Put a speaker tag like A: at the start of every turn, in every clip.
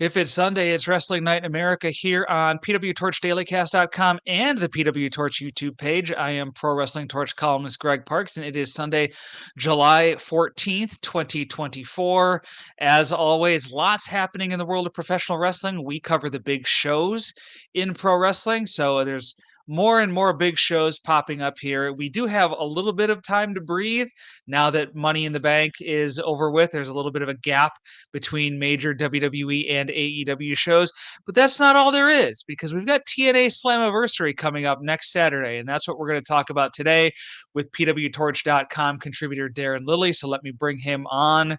A: If it's Sunday, it's Wrestling Night in America here on pwtorchdailycast.com and the PW Torch YouTube page. I am Pro Wrestling Torch columnist Greg Parks, and it is Sunday, July 14th, 2024. As always, lots happening in the world of professional wrestling. We cover the big shows in pro wrestling, so there's more and more big shows popping up here. We do have a little bit of time to breathe now that Money in the Bank is over with. There's a little bit of a gap between major WWE and AEW shows. But that's not all there is, because we've got TNA Slammiversary coming up next Saturday, and that's what we're going to talk about today with pwtorch.com contributor Darrin Lilly. So let me bring him on.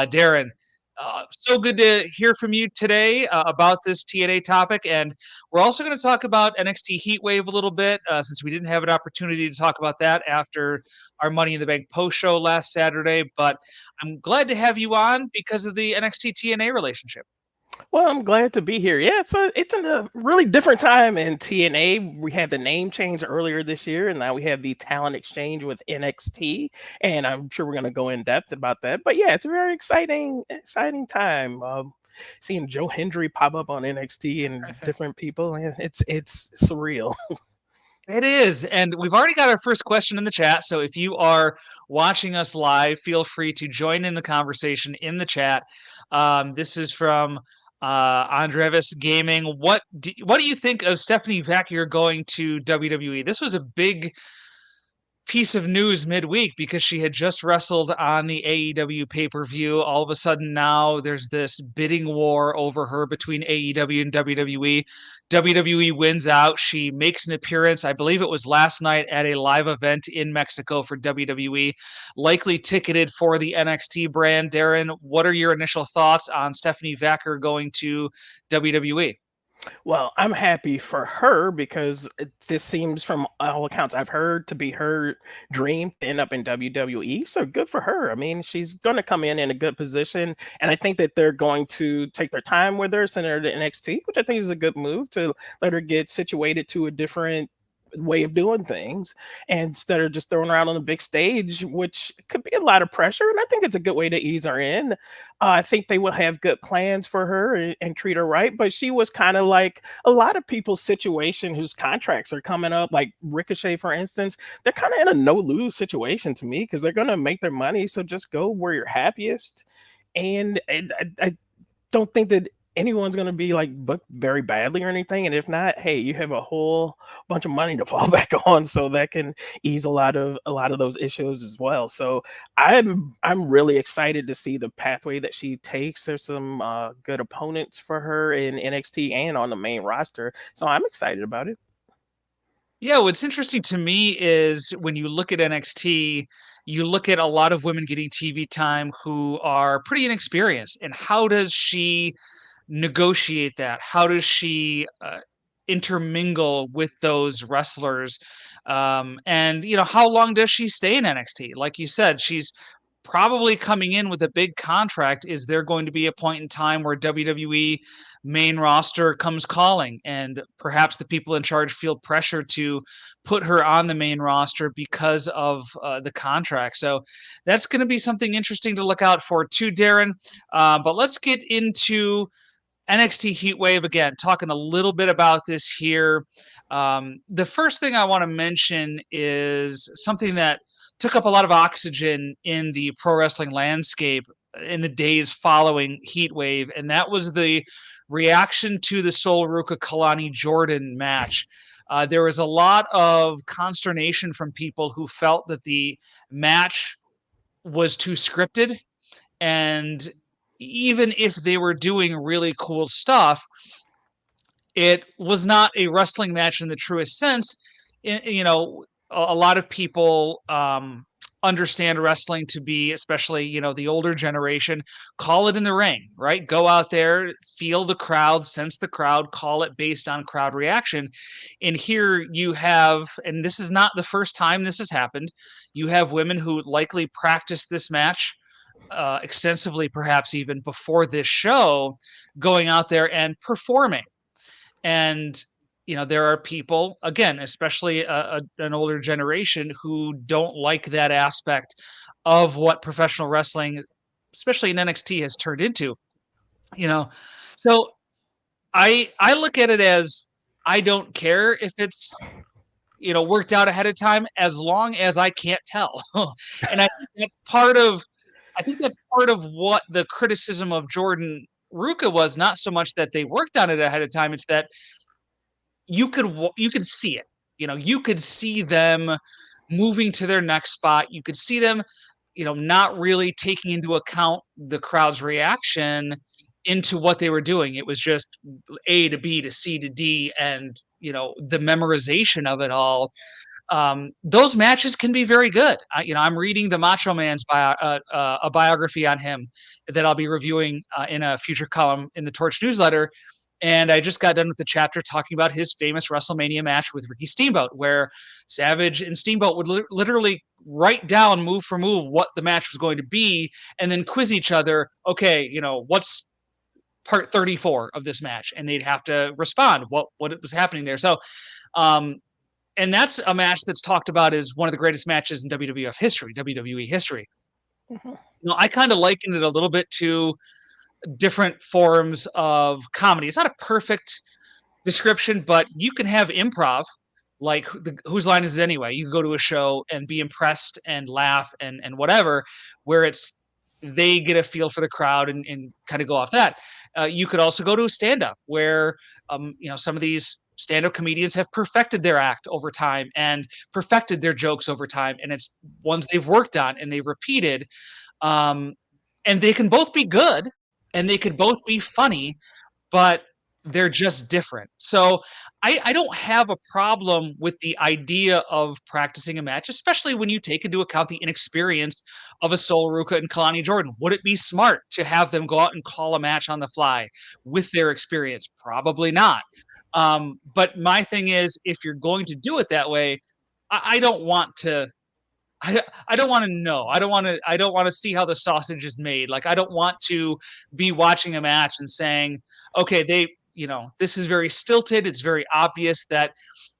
A: Darrin, so good to hear from you today about this TNA topic. And we're also going to talk about NXT Heatwave a little bit, since we didn't have an opportunity to talk about that after our Money in the Bank post show last Saturday. But I'm glad to have you on because of the NXT TNA relationship.
B: Well, I'm glad to be here. Yeah, it's in a really different time in TNA. We had the name change earlier this year, and now we have the talent exchange with NXT. And I'm sure we're going to go in depth about that. But yeah, it's a very exciting time. Seeing Joe Hendry pop up on NXT and different people, it's surreal.
A: It is. And we've already got our first question in the chat. So if you are watching us live, feel free to join in the conversation in the chat. This is from Andrevis Gaming. What do you think of Stephanie Vackier going to WWE? This was a big piece of news midweek because she had just wrestled on the AEW pay-per-view. All of a sudden now there's this bidding war over her between AEW and WWE. WWE wins out. She makes an appearance, I believe it was last night, at a live event in Mexico for WWE, likely ticketed for the NXT brand. Darrin, what are your initial thoughts on Stephanie Vackier going to WWE?
B: Well, I'm happy for her because this seems, from all accounts I've heard, to be her dream to end up in WWE. So good for her. I mean, she's going to come in a good position. And I think that they're going to take their time with her, send her to NXT, which I think is a good move to let her get situated to a different way of doing things, and instead of just throwing her out on the big stage, which could be a lot of pressure. And I think it's a good way to ease her in. I think they will have good plans for her and treat her right. But she was kind of like a lot of people's situation whose contracts are coming up, like Ricochet, for instance. They're kind of in a no-lose situation to me because they're going to make their money. So just go where you're happiest. And I don't think that anyone's going to be like booked very badly or anything. And if not, hey, you have a whole bunch of money to fall back on, so that can ease a lot of those issues as well. So I'm really excited to see the pathway that she takes. There's some good opponents for her in NXT and on the main roster, so I'm excited about it.
A: Yeah, what's interesting to me is when you look at NXT, you look at a lot of women getting TV time who are pretty inexperienced. And how does she negotiate that? How does she intermingle with those wrestlers? And how long does she stay in NXT? Like you said, she's probably coming in with a big contract. Is there going to be a point in time where WWE main roster comes calling, and perhaps the people in charge feel pressure to put her on the main roster because of the contract? So that's going to be something interesting to look out for too, Darrin. But let's get into NXT Heatwave again, talking a little bit about this here. The first thing I want to mention is something that took up a lot of oxygen in the pro wrestling landscape in the days following Heatwave, and that was the reaction to the Sol Ruca Kalani Jordan match. There was a lot of consternation from people who felt that the match was too scripted, and even if they were doing really cool stuff, it was not a wrestling match in the truest sense. A lot of people understand wrestling to be, especially the older generation, call it in the ring, right? Go out there, feel the crowd, sense the crowd, call it based on crowd reaction. And here you have, and this is not the first time this has happened, you have women who likely practiced this match extensively, perhaps even before this show, going out there and performing. And there are people, again, especially an older generation, who don't like that aspect of what professional wrestling, especially in NXT, has turned into. you know? So I look at it as I don't care if it's, worked out ahead of time as long as I can't tell. And I think that's part of what the criticism of Jordan Ruka was, not so much that they worked on it ahead of time, it's that you could see it. You could see them moving to their next spot. You could see them, not really taking into account the crowd's reaction into what they were doing. It was just A to B to C to D, and the memorization of it all. Those matches can be very good. I'm reading the Macho Man's a biography on him that I'll be reviewing in a future column in the Torch newsletter. And I just got done with the chapter talking about his famous WrestleMania match with Ricky Steamboat, where Savage and Steamboat would literally write down move for move what the match was going to be, and then quiz each other. Okay, what's part 34 of this match, and they'd have to respond what was happening there. So um, and that's a match that's talked about as one of the greatest matches in WWE history.
B: Mhm.
A: I kind of liken it a little bit to different forms of comedy. It's not a perfect description, but you can have improv, like whose line is it anyway? You can go to a show and be impressed and laugh and whatever, where it's they get a feel for the crowd and kind of go off that. You could also go to a stand up where some of these stand up comedians have perfected their act over time and perfected their jokes over time, and it's ones they've worked on and they've repeated. Um, and they can both be good and they could both be funny, but they're just different. So I don't have a problem with the idea of practicing a match, especially when you take into account the inexperience of a Sol Ruka and Kalani Jordan. Would it be smart to have them go out and call a match on the fly with their experience? Probably not. But my thing is, if you're going to do it that way, I don't want to I don't want to know. I don't want to see how the sausage is made. Like I don't want to be watching a match and saying, okay, this is very stilted. It's very obvious that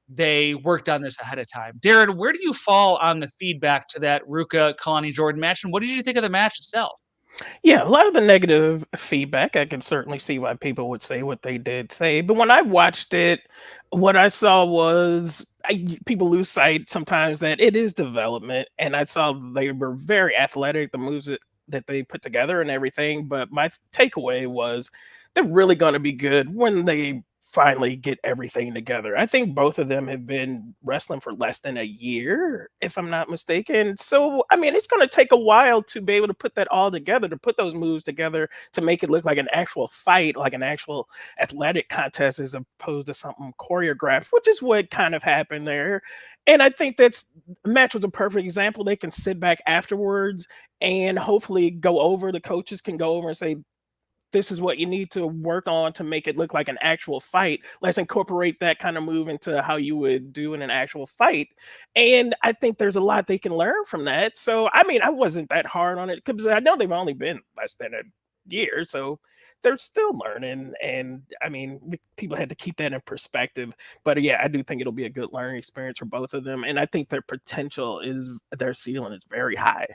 A: they worked on this ahead of time. Darrin, where do you fall on the feedback to that Ruka Kalani Jordan match, and what did you think of the match itself?
B: Yeah, a lot of the negative feedback, I can certainly see why people would say what they did say. But when I watched it, what I saw was people lose sight sometimes that it is development. And I saw they were very athletic, the moves that they put together and everything. But my takeaway was they're really going to be good when they finally get everything together. I think both of them have been wrestling for less than a year, if I'm not mistaken. So, I mean, it's going to take a while to be able to put that all together, to put those moves together, to make it look like an actual fight, like an actual athletic contest, as opposed to something choreographed, which is what kind of happened there. And I think that's match was a perfect example. They can sit back afterwards and hopefully go over. The coaches can go over and say, this is what you need to work on to make it look like an actual fight. Let's incorporate that kind of move into how you would do in an actual fight. And I think there's a lot they can learn from that. So, I mean, I wasn't that hard on it because I know they've only been less than a year. So they're still learning. And I mean, people had to keep that in perspective. But yeah, I do think it'll be a good learning experience for both of them. And I think their potential is, their ceiling is very high.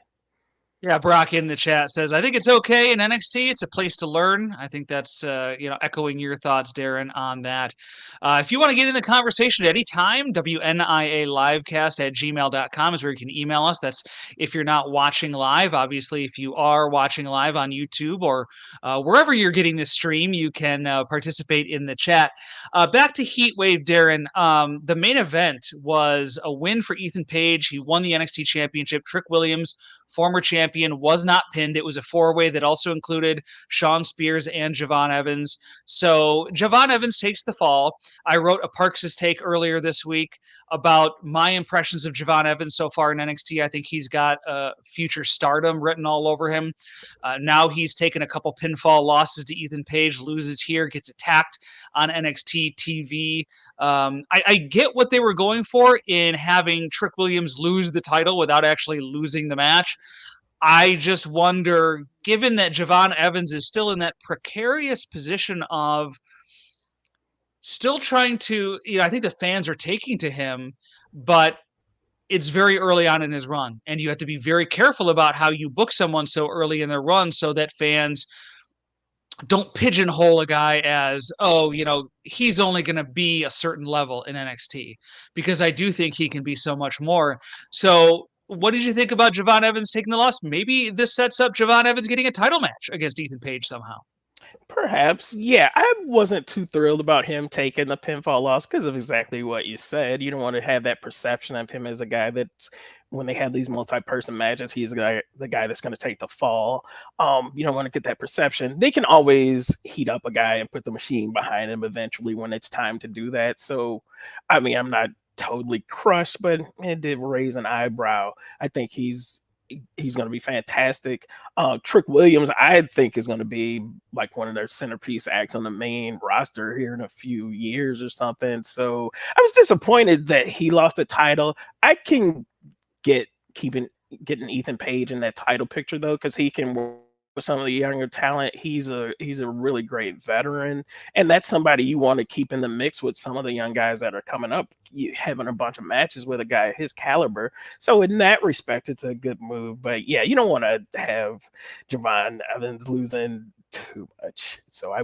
A: Yeah, Brock in the chat says, I think it's okay in NXT. It's a place to learn. I think that's, echoing your thoughts, Darrin, on that. If you want to get in the conversation at any time, WNIA livecast at gmail.com is where you can email us. That's if you're not watching live. Obviously, if you are watching live on YouTube or wherever you're getting this stream, you can participate in the chat. Back to Heatwave, Darrin. The main event was a win for Ethan Page. He won the NXT Championship. Trick Williams, former champion, was not pinned. It was a four-way that also included Shawn Spears and Javon Evans. So Javon Evans takes the fall. I wrote a Parks' take earlier this week about my impressions of Javon Evans so far in NXT. I think he's got future stardom written all over him. Now he's taken a couple pinfall losses to Ethan Page, loses here, gets attacked on NXT TV. I get what they were going for in having Trick Williams lose the title without actually losing the match. I just wonder, given that Javon Evans is still in that precarious position of still trying to, I think the fans are taking to him, but it's very early on in his run. And you have to be very careful about how you book someone so early in their run so that fans don't pigeonhole a guy as, oh, he's only going to be a certain level in NXT, because I do think he can be so much more. So, what did you think about Javon Evans taking the loss? Maybe this sets up Javon Evans getting a title match against Ethan Page somehow.
B: Perhaps, yeah. I wasn't too thrilled about him taking the pinfall loss because of exactly what you said. You don't want to have that perception of him as a guy that's, when they have these multi-person matches, he's the guy that's going to take the fall. You don't want to get that perception. They can always heat up a guy and put the machine behind him eventually when it's time to do that. So, I mean, I'm not totally crushed, but it did raise an eyebrow. I think he's going to be fantastic. Trick Williams, I think, is going to be like one of their centerpiece acts on the main roster here in a few years or something. So I was disappointed that he lost the title. I can get keeping getting Ethan Page in that title picture though, because he can work with some of the younger talent. He's a really great veteran, and that's somebody you want to keep in the mix with some of the young guys that are coming up. You having a bunch of matches with a guy his caliber. So in that respect, it's a good move. But yeah, you don't want to have Javon Evans losing too much. So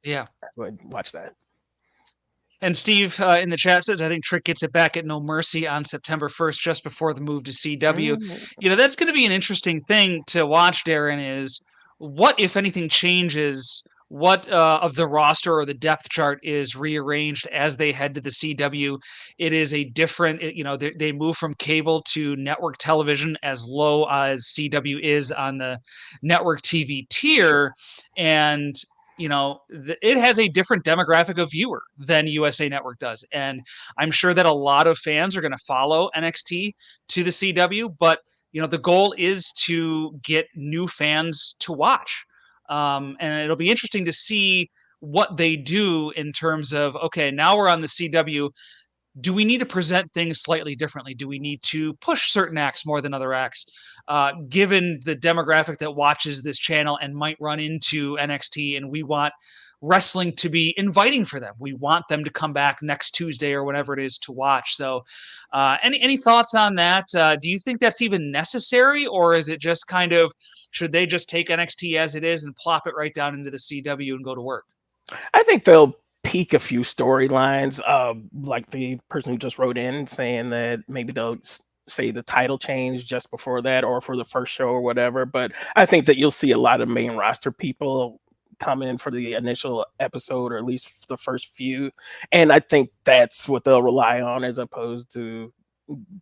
A: Yeah.
B: I would watch that.
A: And Steve in the chat says, I think Trick gets it back at No Mercy on September 1st, just before the move to CW.
B: Mm.
A: That's going to be an interesting thing to watch, Darrin, is what, if anything, changes, what of the roster or the depth chart is rearranged as they head to the CW. It is a different, they move from cable to network television, as low as CW is on the network TV
B: Sure.
A: tier. And it has a different demographic of viewer than USA Network does. And I'm sure that a lot of fans are going to follow NXT to the CW, but the goal is to get new fans to watch. And it'll be interesting to see what they do in terms of, okay, now we're on the CW. Do we need to present things slightly differently? Do we need to push certain acts more than other acts, given the demographic that watches this channel and might run into NXT? And we want wrestling to be inviting for them. We want them to come back next Tuesday or whatever it is to watch. So, any thoughts on that? Do you think that's even necessary, or is it just kind of, should they just take NXT as it is and plop it right down into the CW and go to work?
B: I think they'll peak a few storylines, like the person who just wrote in saying that maybe they'll say the title change just before that or for the first show or whatever. But I think that you'll see a lot of main roster people come in for the initial episode or at least the first few. And I think that's what they'll rely on as opposed to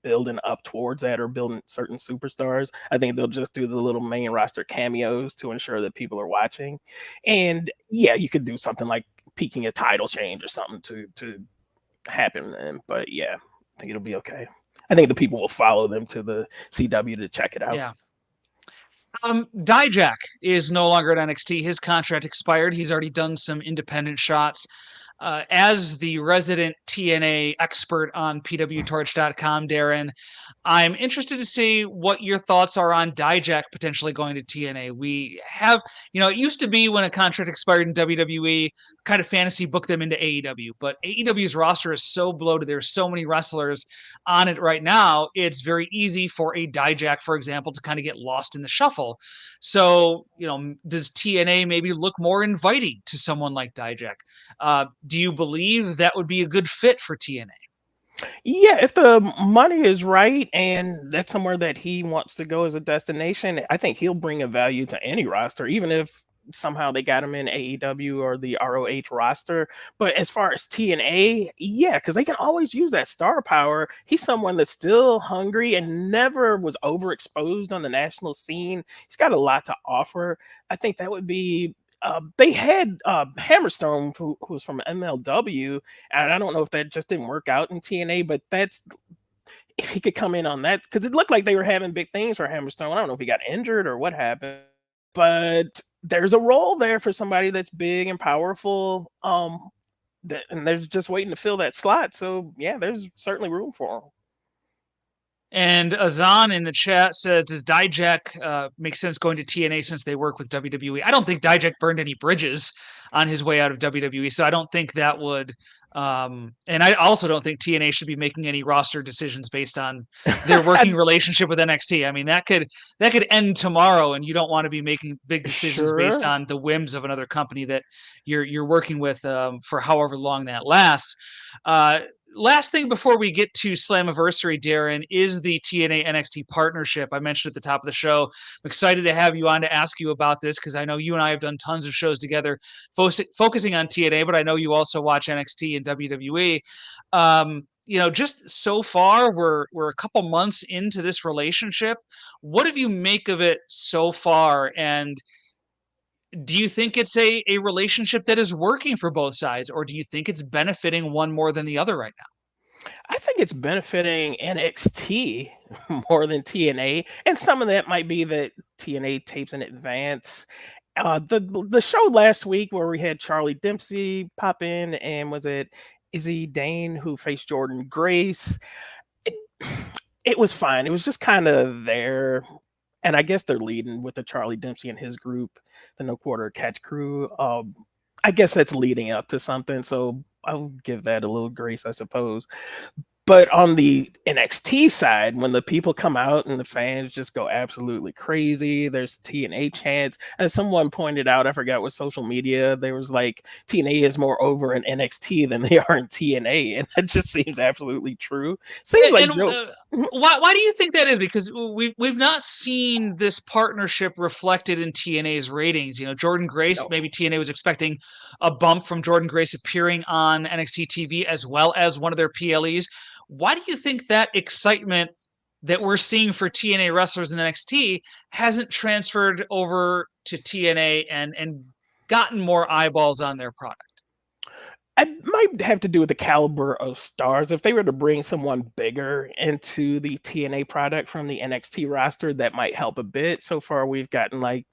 B: building up towards that or building certain superstars. I think they'll just do the little main roster cameos to ensure that people are watching. And yeah, you could do something like peaking a title change or something to happen then. But yeah, I think it'll be okay. I think the people will follow them to the CW to check it out.
A: Yeah. Dijak is no longer at NXT. His contract expired. He's already done some independent shots. As the resident TNA expert on pwtorch.com, Darrin, I'm interested to see what your thoughts are on Dijak potentially going to TNA. We have, it used to be when a contract expired in WWE, kind of fantasy book them into AEW, but AEW's roster is so bloated. There's so many wrestlers on it right now. It's very easy for a Dijak, for example, to kind of get lost in the shuffle. So, does TNA maybe look more inviting to someone like Dijak? Do you believe that would be a good fit for TNA?
B: Yeah, if the money is right and that's somewhere that he wants to go as a destination, I think he'll bring a value to any roster, even if somehow they got him in AEW or the ROH roster. But as far as TNA, yeah, because they can always use that star power. He's someone that's still hungry and never was overexposed on the national scene. He's got a lot to offer. I think that would be they had Hammerstone, who was from MLW, and I don't know if that just didn't work out in TNA, but that's if he could come in on that because it looked like they were having big things for Hammerstone. I don't know if he got injured or what happened, but there's a role there for somebody that's big and powerful. And they're just waiting to fill that slot. So yeah, there's certainly room for him.
A: And Azan in the chat says, "Does Dijak make sense going to TNA since they work with WWE?" I don't think Dijak burned any bridges on his way out of WWE, so I don't think that would. And I also don't think TNA should be making any roster decisions based on their working relationship with NXT. I mean, that could end tomorrow, and you don't want to be making big decisions based
B: Sure.
A: on the whims of another company that you're working with for however long that lasts. Uh, Last thing before we get to Slammiversary, Darrin, is the TNA NXT partnership. I mentioned at the top of the show. I'm excited to have you on to ask you about this because I know you and I have done tons of shows together focusing on TNA, but I know you also watch NXT and WWE. Just so far, we're a couple months into this relationship. What have you make of it so far? And do you think it's a relationship that is working for both sides, or do you think it's benefiting one more than the other right now?
B: I think it's benefiting NXT more than TNA, and some of that might be that TNA tapes in advance. The show last week where we had Charlie Dempsey pop in, and was it Izzy Dane who faced Jordan Grace? It, it was fine. It was just kind of there, and I guess they're leading with the Charlie Dempsey and his group, the No Quarter Catch Crew. I guess that's leading up to something, so I'll give that a little grace, I suppose. But on the NXT side, when the people come out and the fans just go absolutely crazy, there's TNA chants. As someone pointed out, I forgot what social media, there was like TNA is more over in NXT than they are in TNA. And that just seems absolutely true. Seems like
A: And
B: Joe. Mhm.
A: why do you think that is? Because we've not seen this partnership reflected in TNA's ratings. You know, Jordan Grace,
B: No.
A: maybe TNA was expecting a bump from Jordan Grace appearing on NXT TV as well as one of their PLEs. Why do you think that excitement that we're seeing for TNA wrestlers in NXT hasn't transferred over to TNA and gotten more eyeballs on their product?
B: It might have to do with the caliber of stars. If they were to bring someone bigger into the TNA product from the NXT roster, that might help a bit. So far, we've gotten like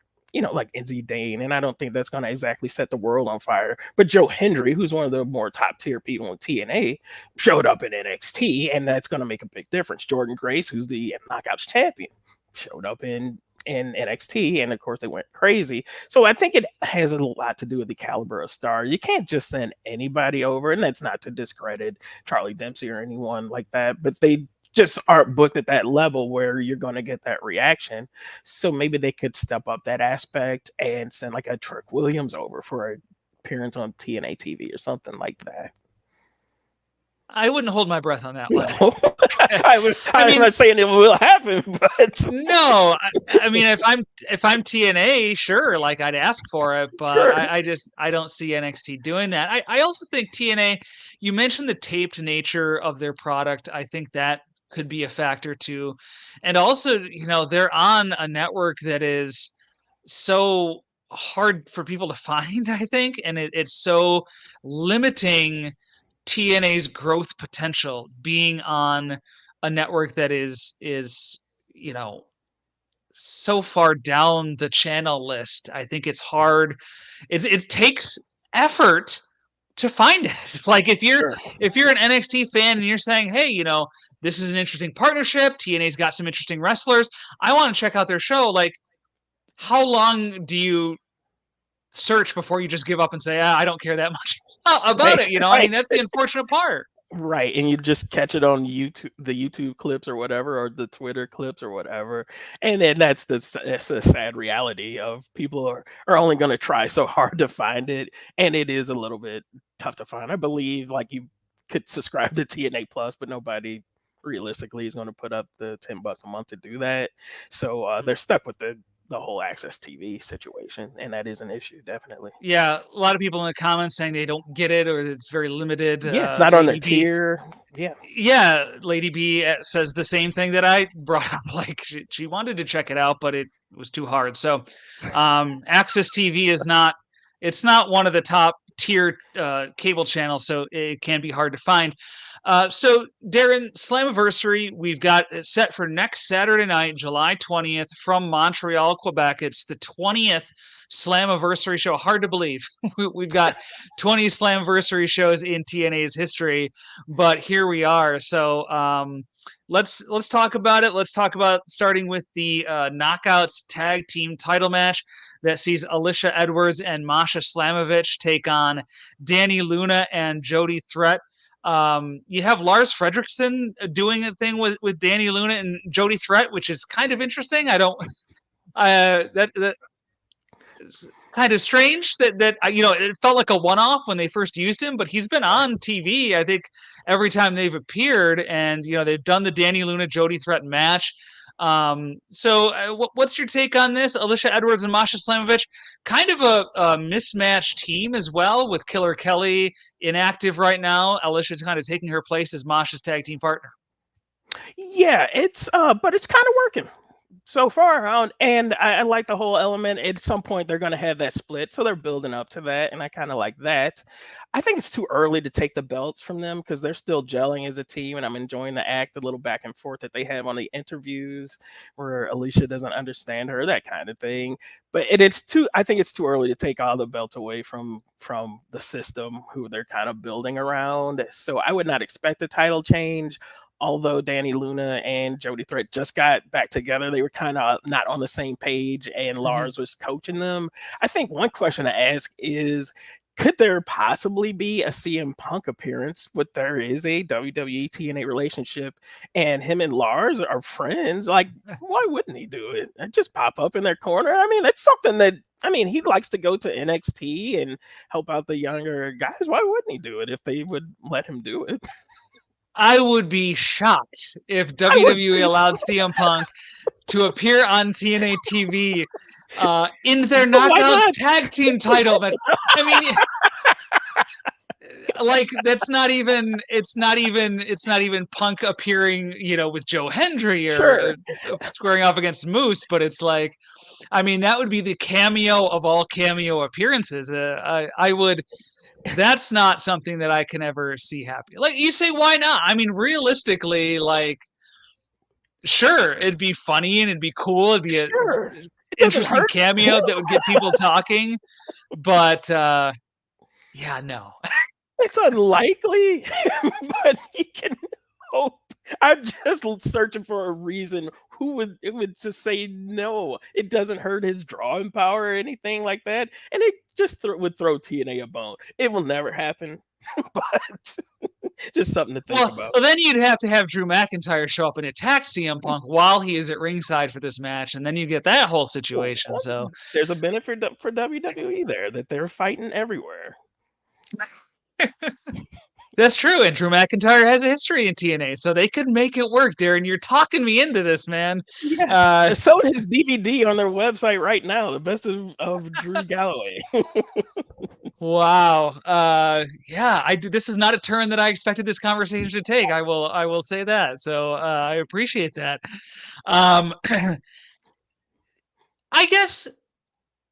B: Izzy Dane, and I don't think that's going to exactly set the world on fire. But Joe Hendry, who's one of the more top tier people in TNA, showed up in NXT, and that's going to make a big difference. Jordan Grace, who's the Knockouts champion, showed up in NXT, and of course they went crazy. So I think it has a lot to do with the caliber of star. You can't just send anybody over, and that's not to discredit Charlie Dempsey or anyone like that, but they just aren't booked at that level where you're going to get that reaction. So maybe they could step up that aspect and send like a Trick Williams over for an appearance on TNA TV or something like that.
A: I wouldn't hold my breath on that
B: No,
A: one. I
B: I'm
A: mean,
B: not saying it will happen, but
A: no, I mean if I'm TNA, sure, like I'd ask for it, but
B: sure,
A: I don't see NXT doing that. I also think TNA, you mentioned the taped nature of their product. I think that could be a factor too. And also, they're on a network that is so hard for people to find, I think, and it's so limiting TNA's growth potential being on a network that is you know so far down the channel list. I think it's hard. It takes effort to find it. Like
B: sure.
A: if you're an NXT fan and you're saying, "Hey, this is an interesting partnership. TNA's got some interesting wrestlers. I want to check out their show." Like, how long do you search before you just give up and say, I don't care that much about
B: Right,
A: it? I mean,
B: right.
A: that's the unfortunate part.
B: Right, and you just catch it on YouTube, the YouTube clips or whatever, or the Twitter clips or whatever, and then that's the sad reality of people are only going to try so hard to find it, and it is a little bit tough to find. I believe like you could subscribe to TNA Plus, but nobody realistically is going to put up the $10 a month to do that. So they're stuck with the whole access TV situation, and that is an issue, definitely.
A: Yeah, a lot of people in the comments saying they don't get it or it's very limited.
B: Yeah, it's not on their
A: Lady B,
B: tier. Yeah,
A: yeah, Lady B says the same thing that I brought up. Like she wanted to check it out, but it was too hard. So, Access TV is not. It's not one of the top tier cable channels, so it can be hard to find. So, Darrin, Slammiversary, we've got it set for next Saturday night, July 20th, from Montreal, Quebec. It's the 20th Slammiversary show. Hard to believe. We've got 20 Slammiversary shows in TNA's history, but here we are. So, let's talk about it. Let's talk about starting with the Knockouts tag team title match that sees Alicia Edwards and Masha Slamovich take on Danny Luna and Jody Threat. You have Lars Fredrickson doing a thing with Danny Luna and Jody Threat, which is kind of interesting. I don't that is kind of strange that it felt like a one-off when they first used him, but he's been on TV, I think, every time they've appeared, and they've done the Danny Luna Jody Threat match. What's your take on this? Alicia Edwards and Masha Slamovich, kind of a mismatched team as well, with Killer Kelly inactive right now. Alicia's kind of taking her place as Masha's tag team partner.
B: Yeah, but it's kind of working so far. And I like the whole element. At some point, they're going to have that split, so they're building up to that, and I kind of like that. I think it's too early to take the belts from them because they're still gelling as a team, and I'm enjoying the little back and forth that they have on the interviews where Alicia doesn't understand her, that kind of thing. But I think it's too early to take all the belts away from the system who they're kind of building around. So I would not expect a title change. Although Danny Luna and Jody Threat just got back together, they were kind of not on the same page, and Lars was coaching them. I think one question to ask is, could there possibly be a CM Punk appearance, but there is a WWE TNA relationship, and him and Lars are friends? Like, why wouldn't he do it? Just pop up in their corner. I mean, it's something that, he likes to go to NXT and help out the younger guys. Why wouldn't he do it if they would let him do it?
A: I would be shocked if WWE allowed CM Punk to appear on TNA TV in their Knockouts tag team title match. I mean, like, it's not even Punk appearing, with Joe Hendry or squaring off against Moose, but it's like, that would be the cameo of all cameo appearances. I would. That's not something that I can ever see happy. Like, you say, why not? Realistically, like, sure, it'd be funny and it'd be cool. It'd be an interesting cameo that would get people talking. But yeah, no.
B: It's unlikely, but you can hope. I'm just searching for a reason it would just say no. It doesn't hurt his drawing power or anything like that, and it just would throw TNA a bone. It will never happen, but just something to think about.
A: Well, then you'd have to have Drew McIntyre show up and attack CM Punk while he is at ringside for this match, and then you get that whole situation. So
B: there's a benefit for WWE there that they're fighting everywhere.
A: That's true, and Drew McIntyre has a history in TNA, so they could make it work. Darrin, you're talking me into this, man.
B: Yes, so his DVD on their website right now, the best of Drew Galloway.
A: Wow. Yeah, this is not a turn that I expected this conversation to take. I will say that. So I appreciate that. I guess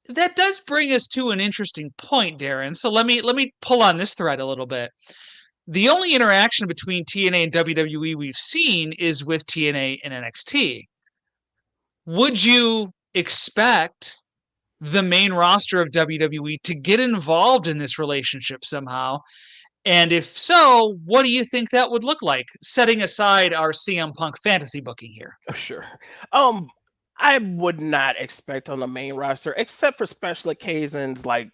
A: that does bring us to an interesting point, Darrin. So let me pull on this thread a little bit. The only interaction between TNA and WWE we've seen is with TNA and NXT. Would you expect the main roster of WWE to get involved in this relationship somehow? And if so, what do you think that would look like, setting aside our CM Punk fantasy booking here?
B: Oh, sure. I would not expect on the main roster, except for special occasions like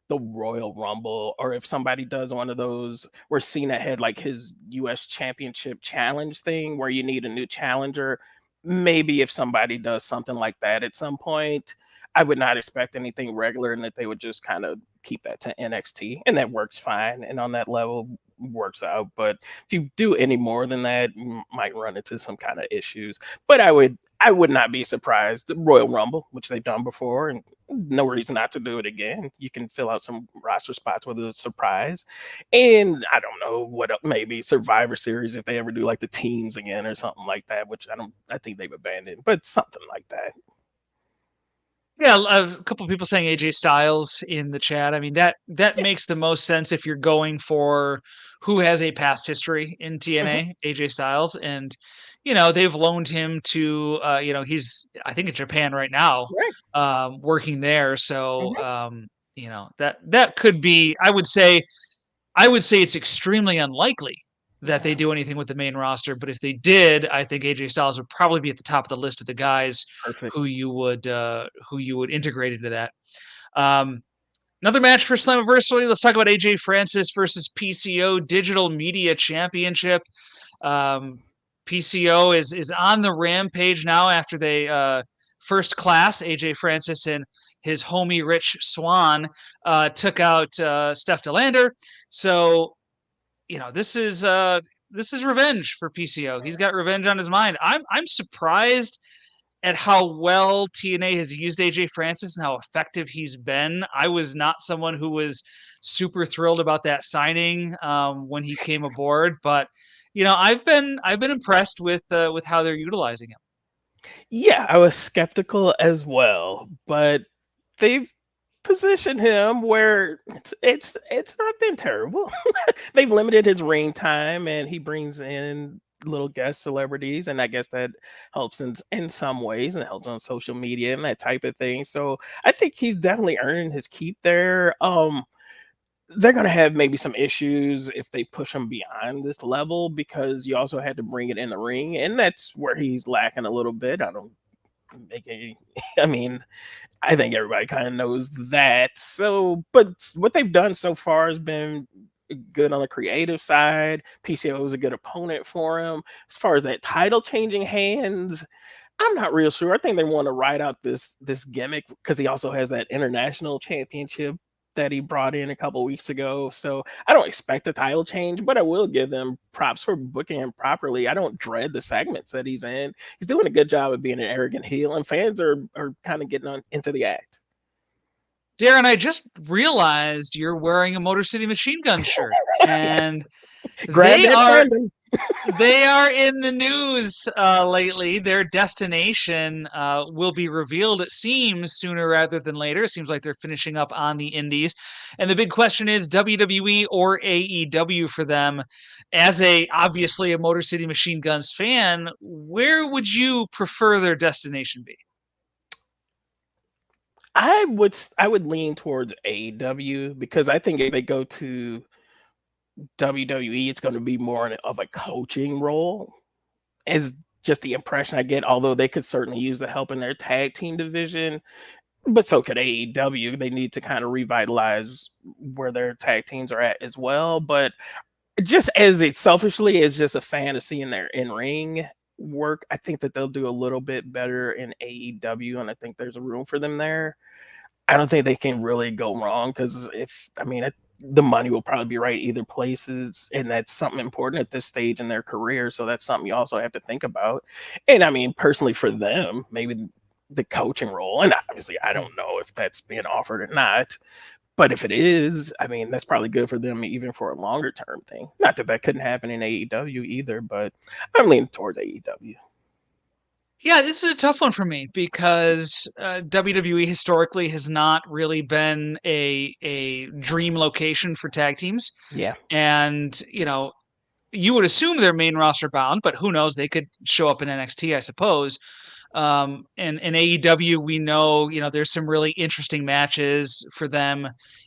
B: the Royal Rumble, or if somebody does one of those where Cena had like his US Championship challenge thing where you need a new challenger. Maybe if somebody does something like that at some point, I would not expect anything regular, and that they would just kind of keep that to NXT, and that works fine. And on that level works out. But if you do any more than that, you might run into some kind of issues. But I would not be surprised. The Royal Rumble, which they've done before, and no reason not to do it again. You can fill out some roster spots with a surprise. And I don't know what maybe Survivor Series, if they ever do like the teams again or something like that, which I think they've abandoned, but something like that.
A: Yeah, a couple of people saying AJ Styles in the chat. That makes the most sense if you're going for who has a past history in TNA, AJ Styles. And, they've loaned him to, he's, I think, in Japan right now, working there. So, that could be, I would say it's extremely unlikely that they
B: Yeah,
A: do anything with the main roster. But if they did, I think AJ Styles would probably be at the top of the list of the guys
B: perfect.
A: who you would integrate into that. Um, Another match for Slammiversary. Let's talk about AJ Francis versus PCO Digital Media Championship. Um, PCO is on the rampage now after they first class AJ Francis and his homie Rich Swan took out Steph Delander. So this is revenge for PCO. He's got revenge on his mind. I'm surprised at how well TNA has used AJ Francis and how effective he's been. I was not someone who was super thrilled about that signing when he came aboard, but I've been impressed with how they're utilizing him.
B: Yeah, I was skeptical as well, but they've positioned him where it's not been terrible. They've limited his ring time, and he brings in little guest celebrities, and I guess that helps in some ways, and it helps on social media and that type of thing. So I think he's definitely earned his keep there. They're gonna have maybe some issues if they push him beyond this level because you also had to bring it in the ring, and that's where he's lacking a little bit. I don't make any. I mean, I think everybody kind of knows that. So, but what they've done so far has been good on the creative side. PCO was a good opponent for him. As far as that title changing hands, I'm not real sure. I think they want to ride out this gimmick because he also has that international championship that he brought in a couple weeks ago. So I don't expect a title change, but I will give them props for booking him properly. I don't dread the segments that he's in. He's doing a good job of being an arrogant heel, and fans are kind of getting on into the act.
A: Darren, I just realized you're wearing a Motor City Machine Gun shirt,
B: Yes,
A: and
B: grab
A: they
B: that
A: are
B: Brandon.
A: they are in the news lately. Their destination will be revealed, it seems, sooner rather than later. It seems like they're finishing up on the Indies. And the big question is WWE or AEW for them. As obviously a Motor City Machine Guns fan, where would you prefer their destination be?
B: I would lean towards AEW because I think if they go to WWE, it's going to be more of a coaching role. Is just the impression I get. Although they could certainly use the help in their tag team division, but so could AEW. They need to kind of revitalize where their tag teams are at as well. But just as it selfishly as just a fan of seeing their in ring work, I think that they'll do a little bit better in AEW, and I think there's a room for them there. I don't think they can really go wrong because if I mean the money will probably be right either places, and that's something important at this stage in their career. So that's something you also have to think about. And I mean, personally for them, maybe the coaching role, and obviously I don't know if that's being offered or not. But if it is, I mean, that's probably good for them even for a longer term thing. Not that that couldn't happen in AEW either, but I'm leaning towards AEW.
A: Yeah, this is a tough one for me because WWE historically has not really been a dream location for tag teams,
B: Yeah.
A: and you would assume they're main roster bound, but who knows? They could show up in NXT, I suppose. And in AEW, we know there's some really interesting matches for them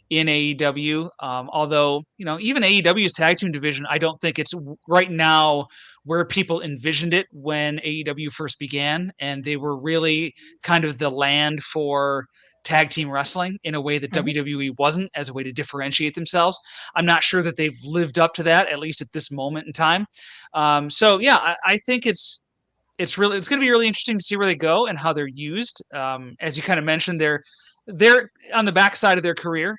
A: in AEW. Although even AEW's tag team division, I don't think it's right now where people envisioned it when AEW first began, and they were really kind of the land for tag team wrestling in a way that
B: Mhm.
A: WWE wasn't, as a way to differentiate themselves. I'm not sure that they've lived up to that, at least at this moment in time. So yeah, I think it's going to be really interesting to see where they go and how they're used. As you kind of mentioned, they're on the backside of their career,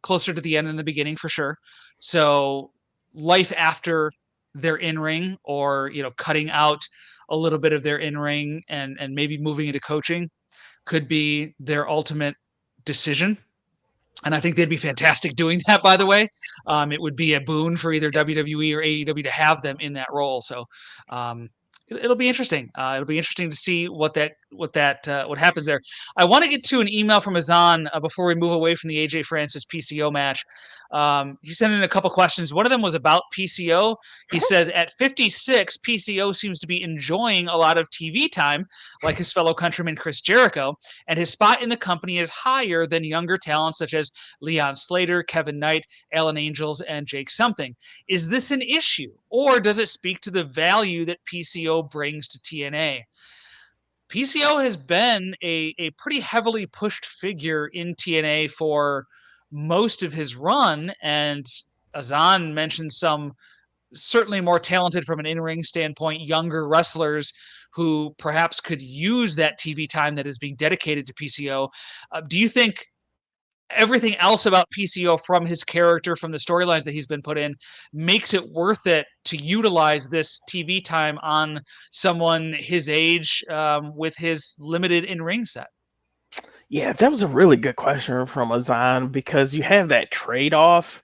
A: closer to the end than the beginning for sure. So life after their in ring, or cutting out a little bit of their in ring and maybe moving into coaching could be their ultimate decision. And I think they'd be fantastic doing that, by the way. It would be a boon for either WWE or AEW to have them in that role. So, um, It'll be interesting. It'll be interesting to see what happens there. I want to get to an email from Azan before we move away from the AJ Francis PCO match. He sent in a couple questions. One of them was about PCO. He says at 56, PCO seems to be enjoying a lot of TV time, like his fellow countryman Chris Jericho, and his spot in the company is higher than younger talents such as Leon Slater, Kevin Knight, Alan Angels, and Jake Something. Is this an issue, or does it speak to the value that PCO brings to TNA? PCO has been a pretty heavily pushed figure in TNA for most of his run, and Azan mentioned some certainly more talented from an in-ring standpoint, younger wrestlers who perhaps could use that TV time that is being dedicated to PCO. Do you think everything else about PCO from his character, from the storylines that he's been put in, makes it worth it to utilize this TV time on someone his age with his limited in-ring set?
B: Yeah, that was a really good question from Azan because you have that trade off.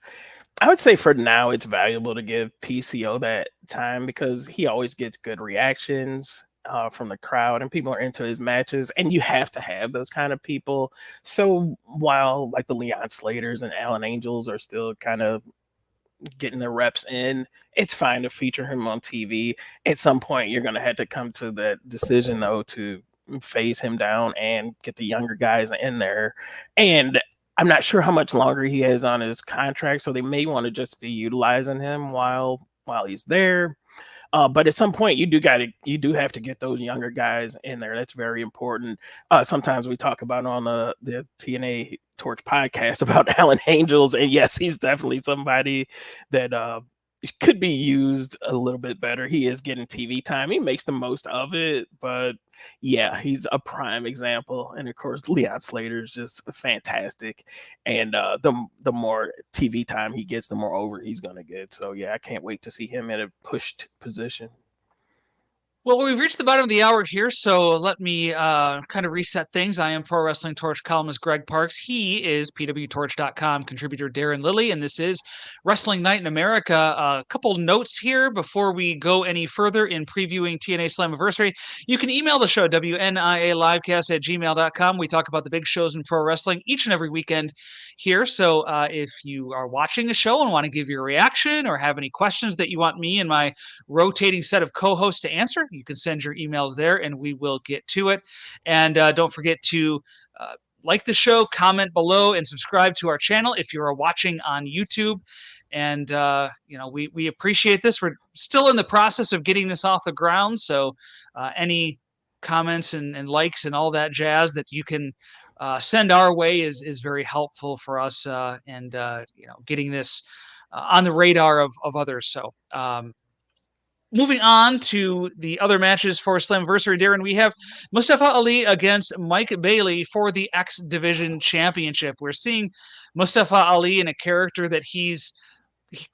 B: I would say for now, it's valuable to give PCO that time because he always gets good reactions from the crowd and people are into his matches. And you have to have those kind of people. So while like the Leon Slaters and Alan Angels are still kind of getting the reps in, it's fine to feature him on TV. At some point, you're going to have to come to that decision, though, to phase him down and get the younger guys in there. And I'm not sure how much longer he has on his contract, so they may want to just be utilizing him while he's there. But at some point, you do have to get those younger guys in there. That's very important. Sometimes we talk about on the TNA Torch podcast about Alan Angels, and yes, he's definitely somebody that could be used a little bit better. He is getting TV time. He makes the most of it, but yeah, he's a prime example. And of course, Leon Slater is just fantastic. And the more TV time he gets, the more over he's going to get. So yeah, I can't wait to see him in a pushed position.
A: Well, we've reached the bottom of the hour here, so let me kind of reset things. I am Pro Wrestling Torch columnist Greg Parks. He is pwtorch.com contributor Darrin Lilly, and this is Wrestling Night in America. A couple notes here before we go any further in previewing TNA Slammiversary. You can email the show, wnialivecast@gmail.com. We talk about the big shows in pro wrestling each and every weekend here. So if you are watching a show and want to give your reaction or have any questions that you want me and my rotating set of co-hosts to answer, you can send your emails there and we will get to it. And don't forget to like the show, comment below, and subscribe to our channel if you are watching on YouTube. And we appreciate this. We're still in the process of getting this off the ground, so any comments and likes and all that jazz that you can send our way is very helpful for us, and getting this on the radar of others. So moving on to the other matches for Slammiversary, Darrin, we have Mustafa Ali against Mike Bailey for the X Division Championship. We're seeing Mustafa Ali in a character that he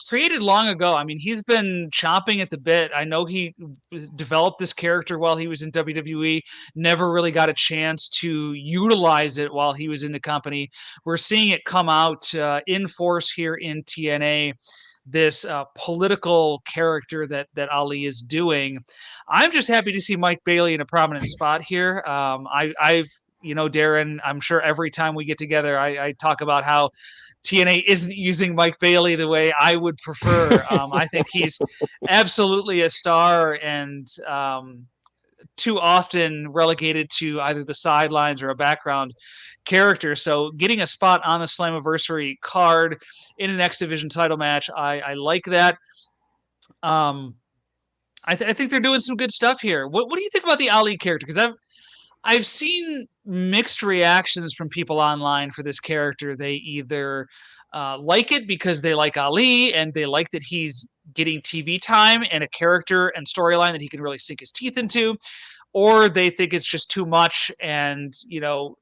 A: created long ago. I mean, he's been chomping at the bit. I know he developed this character while he was in WWE, never really got a chance to utilize it while he was in the company. We're seeing it come out in force here in TNA, this political character that Ali is doing. I'm just happy to see Mike Bailey in a prominent spot here. I've Darrin, I'm sure every time we get together, I talk about how TNA isn't using Mike Bailey the way I would prefer. I think he's absolutely a star, and too often relegated to either the sidelines or a background character. So getting a spot on the Slammiversary card in an X Division title match, I like that. I think they're doing some good stuff here. What do you think about the Ali character? Because I've seen mixed reactions from people online for this character. They either like it because they like Ali and they like that he's getting TV time and a character and storyline that he can really sink his teeth into, or they think it's just too much and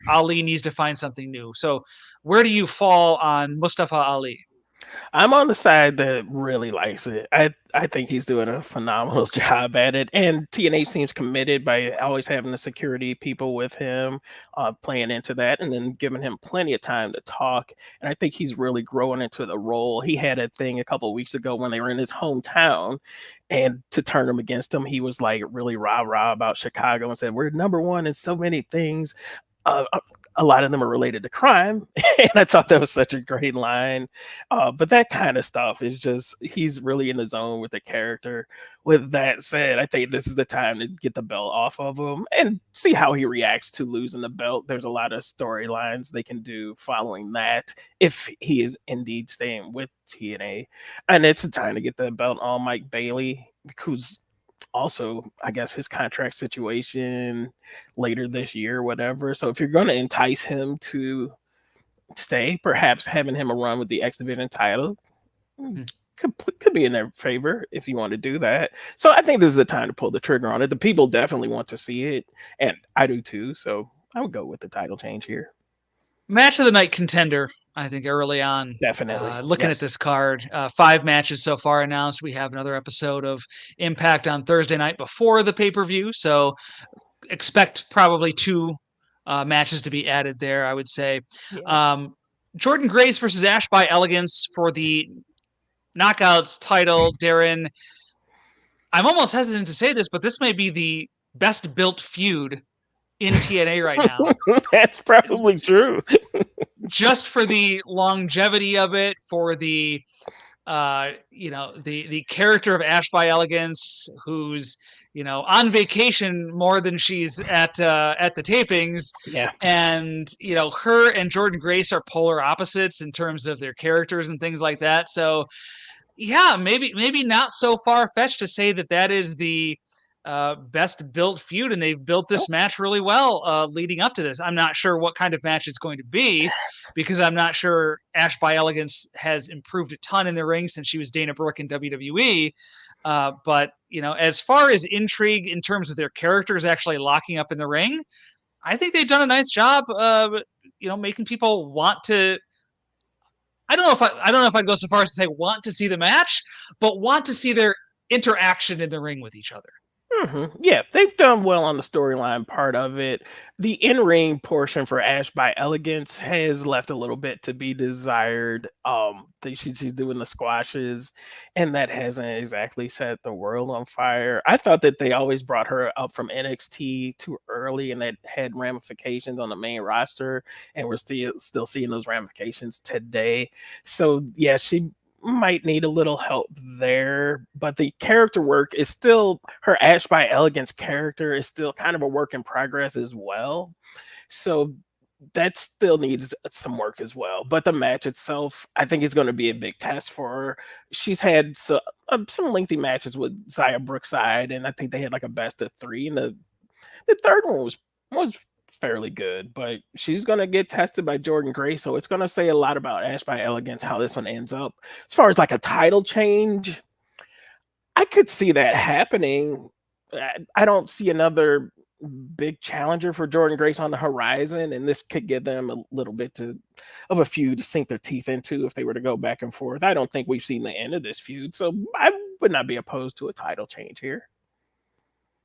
A: Ali needs to find something new. So where do you fall on Mustafa Ali?
B: I'm on the side that really likes it. I think he's doing a phenomenal job at it, and TNA seems committed by always having the security people with him, playing into that, and then giving him plenty of time to talk. And I think he's really growing into the role. He had a thing a couple of weeks ago when they were in his hometown, and to turn him against him, he was like really rah rah about Chicago and said, "We're number one in so many things." Uh, uh, a lot of them are related to crime, and I thought that was such a great line. But that kind of stuff is just he's really in the zone with the character. With that said, I think this is the time to get the belt off of him and see how he reacts to losing the belt. There's a lot of storylines they can do following that if he is indeed staying with TNA. And it's a time to get the belt on Mike Bailey, who's also, I guess, his contract situation later this year, whatever. So if you're going to entice him to stay, perhaps having him a run with the X Division title mm,
A: Hmm.
B: could be in their favor if you want to do that. So I think this is the time to pull the trigger on it. The people definitely want to see it, and I do too. So I would go with the title change here.
A: Match of the night contender, I think, early on.
B: Definitely.
A: Looking at
B: Yes.
A: this card, 5 matches so far announced. We have another episode of Impact on Thursday night before the pay per view. So expect probably two matches to be added there, I would say.
B: Yeah.
A: Um, Jordan Grace versus Ash by Elegance for the Knockouts title. Darrin, I'm almost hesitant to say this, but this may be the best built feud in TNA right now.
B: That's probably true.
A: Just for the longevity of it, for the the character of Ash by Elegance, who's on vacation more than she's at the tapings,
B: Yeah.
A: and her and Jordan Grace are polar opposites in terms of their characters and things like that. So yeah, maybe not so far fetched to say that that is the best built feud, and they've built
B: Oh,
A: this match really well leading up to this. I'm not sure what kind of match it's going to be because I'm not sure Ash by Elegance has improved a ton in the ring since she was Dana Brooke in WWE. But as far as intrigue in terms of their characters actually locking up in the ring, I think they've done a nice job of making people want to. I don't know if I'd go so far as to say want to see the match, but want to see their interaction in the ring with each other.
B: Yeah, they've done well on the storyline part of it. The in-ring portion for Ash by Elegance has left a little bit to be desired. She's doing the squashes, and that hasn't exactly set the world on fire. I thought that they always brought her up from NXT too early, and that had ramifications on the main roster, and we're still seeing those ramifications today. So yeah, she might need a little help there, but the character work is still her Ash by Elegance character is still kind of a work in progress as well. So that still needs some work as well. But the match itself, I think, is going to be a big test for her. She's had some lengthy matches with Zaya Brookside, and I think they had like a best of three, and the third one was fairly good, but she's gonna get tested by Jordan Grace, so it's gonna say a lot about Ash by Elegance how this one ends up. As far as like a title change, I could see that happening. I don't see another big challenger for Jordan Grace on the horizon, and this could give them a little bit of a feud to sink their teeth into if they were to go back and forth. I don't think we've seen the end of this feud, so I would not be opposed to a title change here.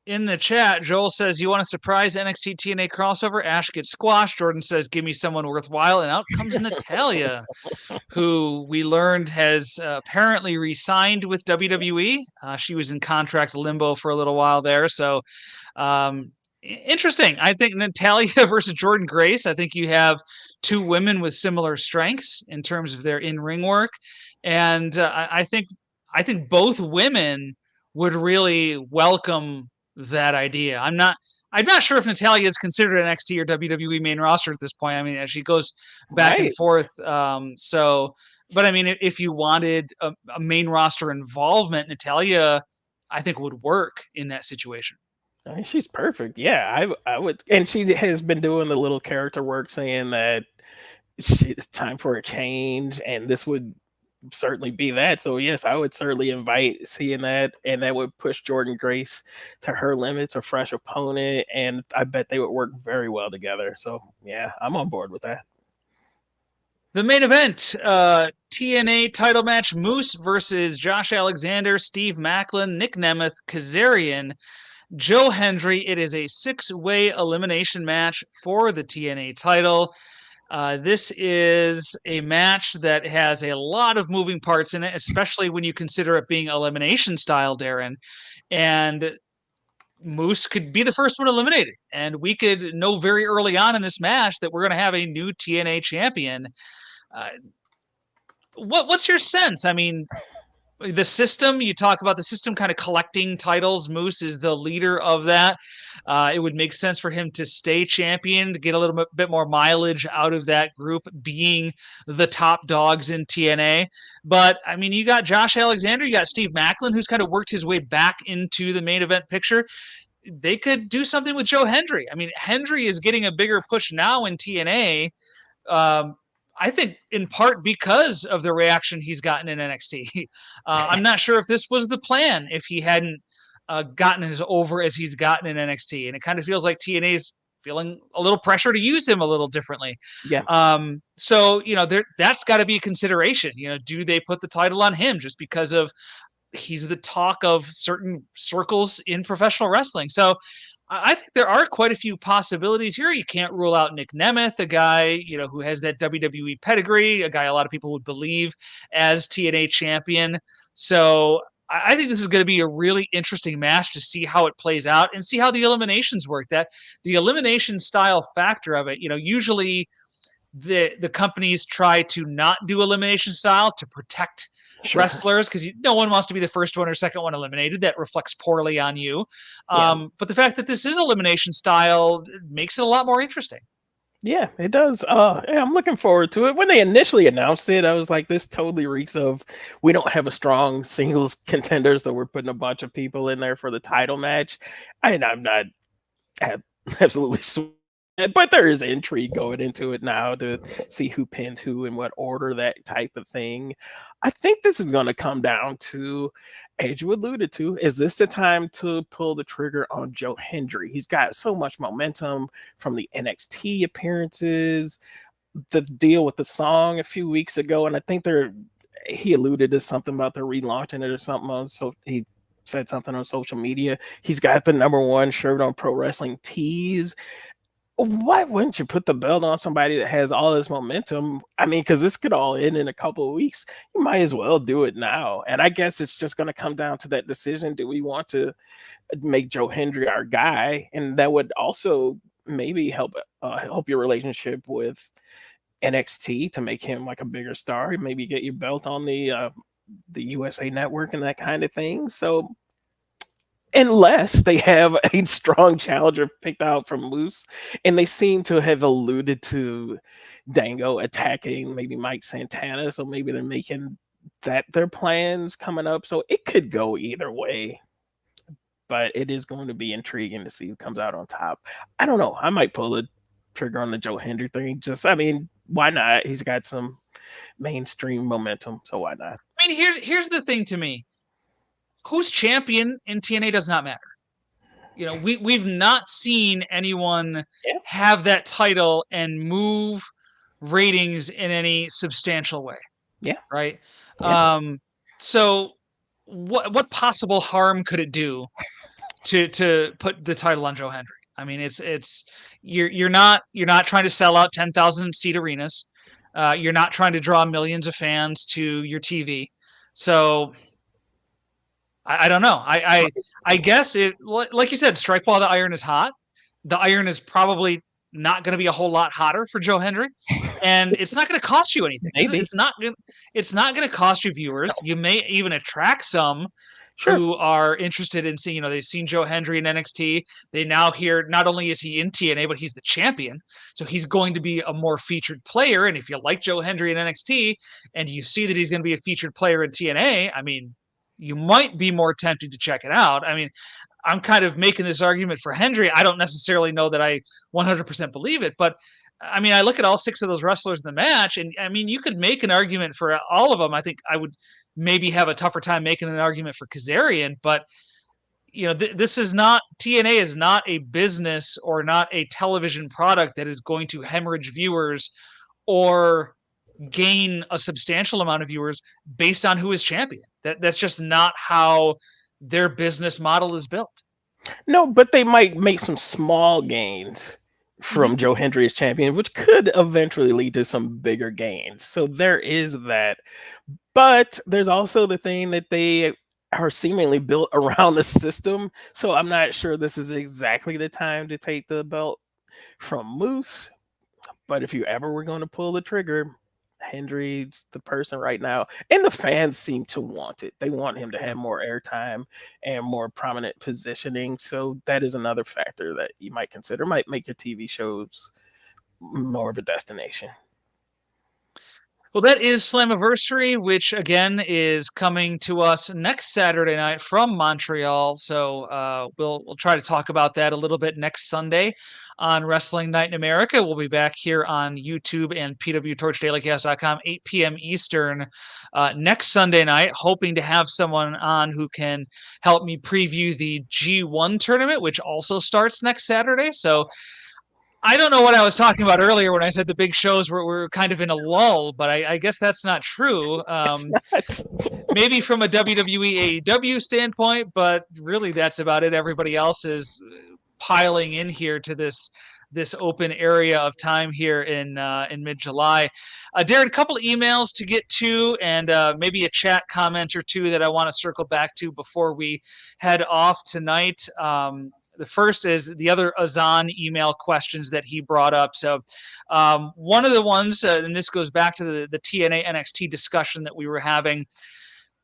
A: In the chat, Joel says, "You want a surprise NXT TNA crossover? Ash gets squashed." Jordan says, "Give me someone worthwhile." And out comes Natalia, who we learned has apparently re-signed with WWE. She was in contract limbo for a little while there. So interesting. I think Natalia versus Jordan Grace. I think you have two women with similar strengths in terms of their in-ring work, and I think both women would really welcome that idea. I'm not sure if Natalia is considered an NXT or WWE main roster at this point. I mean, she goes back and
B: Right.
A: forth. But I mean, if you wanted a main roster involvement, Natalia, I think would work in that situation.
B: I mean, she's perfect. Yeah, I would, and she has been doing the little character work, saying that it's time for a change, and this would certainly be that. So yes, I would certainly invite seeing that, and that would push Jordan Grace to her limits, a fresh opponent, and I bet they would work very well together. So yeah, I'm on board with that.
A: The main event, TNA title match, Moose versus Josh Alexander, Steve Macklin, Nick Nemeth, Kazarian, Joe Hendry. It is a six-way elimination match for the TNA title. This is a match that has a lot of moving parts in it, especially when you consider it being elimination style, Darrin. And Moose could be the first one eliminated. And we could know very early on in this match that we're going to have a new TNA champion. Uh, what's your sense? I mean, the system, you talk about the system kind of collecting titles. Moose is the leader of that. It would make sense for him to stay champion, to get a little bit more mileage out of that group being the top dogs in TNA. But I mean, you got Josh Alexander, you got Steve Macklin, who's kind of worked his way back into the main event picture. They could do something with Joe Hendry. I mean, Hendry is getting a bigger push now in TNA. Um, I think in part because of the reaction he's gotten in NXT. I'm not sure if this was the plan if he hadn't gotten as over as he's gotten in NXT, and it kind of feels like TNA's feeling a little pressure to use him a little differently.
B: Yeah,
A: So that's got to be a consideration. Do they put the title on him just because of he's the talk of certain circles in professional wrestling? So I think there are quite a few possibilities here. You can't rule out Nick Nemeth, a guy, who has that WWE pedigree, a guy a lot of people would believe as TNA champion. So I think this is going to be a really interesting match to see how it plays out and see how the eliminations work. That the elimination style factor of it, usually the companies try to not do elimination style to protect
B: sure.
A: wrestlers because no one wants to be the first one or second one eliminated. That reflects poorly on you.
B: Yeah.
A: But the fact that this is elimination style makes it a lot more interesting.
B: Yeah, it does. Yeah, I'm looking forward to it. When they initially announced it, I was like, this totally reeks of we don't have a strong singles contender, so we're putting a bunch of people in there for the title match. I'm not absolutely but there is intrigue going into it now to see who pins who in what order, that type of thing. I think this is going to come down to, as you alluded to, is this the time to pull the trigger on Joe Hendry? He's got so much momentum from the NXT appearances, the deal with the song a few weeks ago, and I think he alluded to something about they're relaunching it or something on, so he said something on social media. He's got the #1 shirt on Pro Wrestling Tees. Why wouldn't you put the belt on somebody that has all this momentum? I mean, because this could all end in a couple of weeks. You might as well do it now. And I guess it's just going to come down to that decision. Do we want to make Joe Hendry our guy? And that would also maybe help your relationship with NXT to make him like a bigger star. Maybe get your belt on the USA Network and that kind of thing. So unless they have a strong challenger picked out from Moose, and they seem to have alluded to Dango attacking maybe Mike Santana, so maybe they're making that their plans coming up. So it could go either way, but it is going to be intriguing to see who comes out on top. I don't know. I might pull the trigger on the Joe Hendry thing. I mean, why not? He's got some mainstream momentum, so why not?
A: I mean, here's the thing to me: who's champion in TNA does not matter. We've not seen anyone
B: Yeah,
A: have that title and move ratings in any substantial way,
B: yeah,
A: right?
B: yeah.
A: So what possible harm could it do to put the title on Joe Hendry? I mean, it's you're not trying to sell out 10,000 seat arenas. You're not trying to draw millions of fans to your TV. So I don't know. I guess it, like you said, strike while the iron is hot. The iron is probably not going to be a whole lot hotter for Joe Hendry, and it's not going to cost you anything.
B: Maybe.
A: It's not going to cost you viewers.
B: No.
A: You may even attract some
B: Sure.
A: who are interested in seeing. They've seen Joe Hendry in NXT. They now hear not only is he in TNA, but he's the champion, so he's going to be a more featured player. And if you like Joe Hendry in NXT, and you see that he's going to be a featured player in TNA, I mean, you might be more tempted to check it out. I mean, I'm kind of making this argument for Hendry. I don't necessarily know that I 100% believe it, but I mean, I look at all six of those wrestlers in the match, and I mean, you could make an argument for all of them. I think I would maybe have a tougher time making an argument for Kazarian, but this is not, TNA is not a business or not a television product that is going to hemorrhage viewers or gain a substantial amount of viewers based on who is champion. That's just not how their business model is built.
B: No, but they might make some small gains
A: Mm-hmm.
B: from Joe Hendry as champion, which could eventually lead to some bigger gains. So there is that. But there's also the thing that they are seemingly built around the system. So I'm not sure this is exactly the time to take the belt from Moose. But if you ever were going to pull the trigger, Hendry's the person right now. And the fans seem to want it. They want him to
A: Yeah.
B: have more airtime and more prominent positioning. So that is another factor that you might consider, might make your TV shows more of a destination.
A: Well, that is Slammiversary, which again is coming to us next Saturday night from Montreal. So we'll try to talk about that a little bit next Sunday on Wrestling Night in America. We'll be back here on YouTube and pwtorchdailycast.com, 8 p.m. Eastern next Sunday night. Hoping to have someone on who can help me preview the G1 tournament, which also starts next Saturday. So I don't know what I was talking about earlier when I said the big shows were kind of in a lull, but I guess that's not true.
B: It's not.
A: Maybe from a WWE AEW standpoint, but really that's about it. Everybody else is piling in here to this open area of time here in mid July. Darrin, a couple of emails to get to, and maybe a chat comment or two that I want to circle back to before we head off tonight. The first is the other Azan email questions that he brought up. So, one of the ones, and this goes back to the TNA NXT discussion that we were having.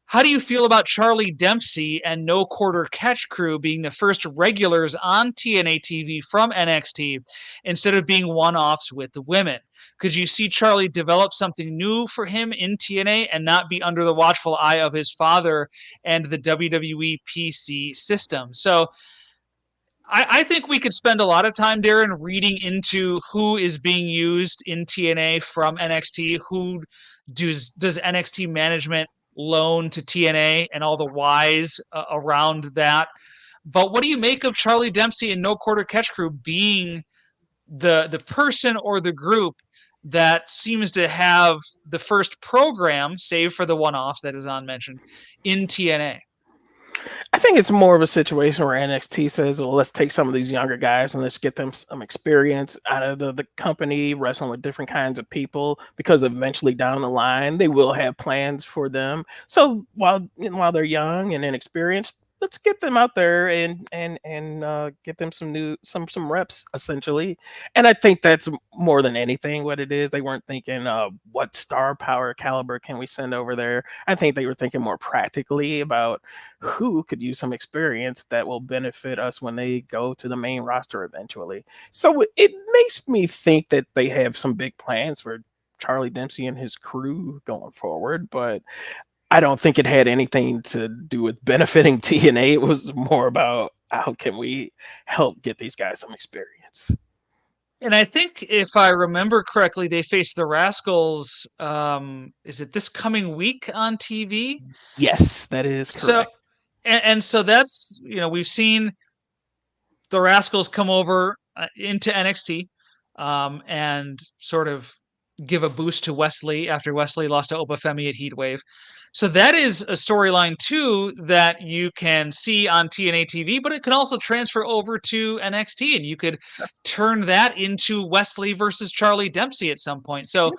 A: How do you feel about Charlie Dempsey and No Quarter Catch Crew being the first regulars on TNA TV from NXT instead of being one offs with the women? Could you see Charlie develop something new for him in TNA and not be under the watchful eye of his father and the WWE PC system? So, I think we could spend a lot of time, Darrin, reading into who is being used in TNA from NXT, who does NXT management loan to TNA, and all the whys around that. But what do you make of Charlie Dempsey and No Quarter Catch Crew being the person or the group that seems to have the first program, save for the one-offs that is on mentioned, in TNA?
B: I think it's more of a situation where NXT says, well, let's take some of these younger guys and let's get them some experience out of the company, wrestling with different kinds of people, because eventually down the line, they will have plans for them. So while they're young and inexperienced, let's get them out there and get them some reps essentially. And I think that's more than anything what it is. They weren't thinking what star power caliber can we send over there. I think they were thinking more practically about who could use some experience that will benefit us when they go to the main roster eventually. So it makes me think that they have some big plans for Charlie Dempsey and his crew going forward, but I don't think it had anything to do with benefiting TNA. It was more about how can we help get these guys some experience.
A: And I think if I remember correctly, they face the Rascals. Is it this coming week on TV?
B: Yes, that is
A: So,
B: correct.
A: and so that's, we've seen the Rascals come over into NXT and sort of give a boost to Wesley after Wesley lost to Obafemi at Heatwave. So that is a storyline too that you can see on TNA TV, but it can also transfer over to NXT, and you could turn that into Wesley versus Charlie Dempsey at some point. So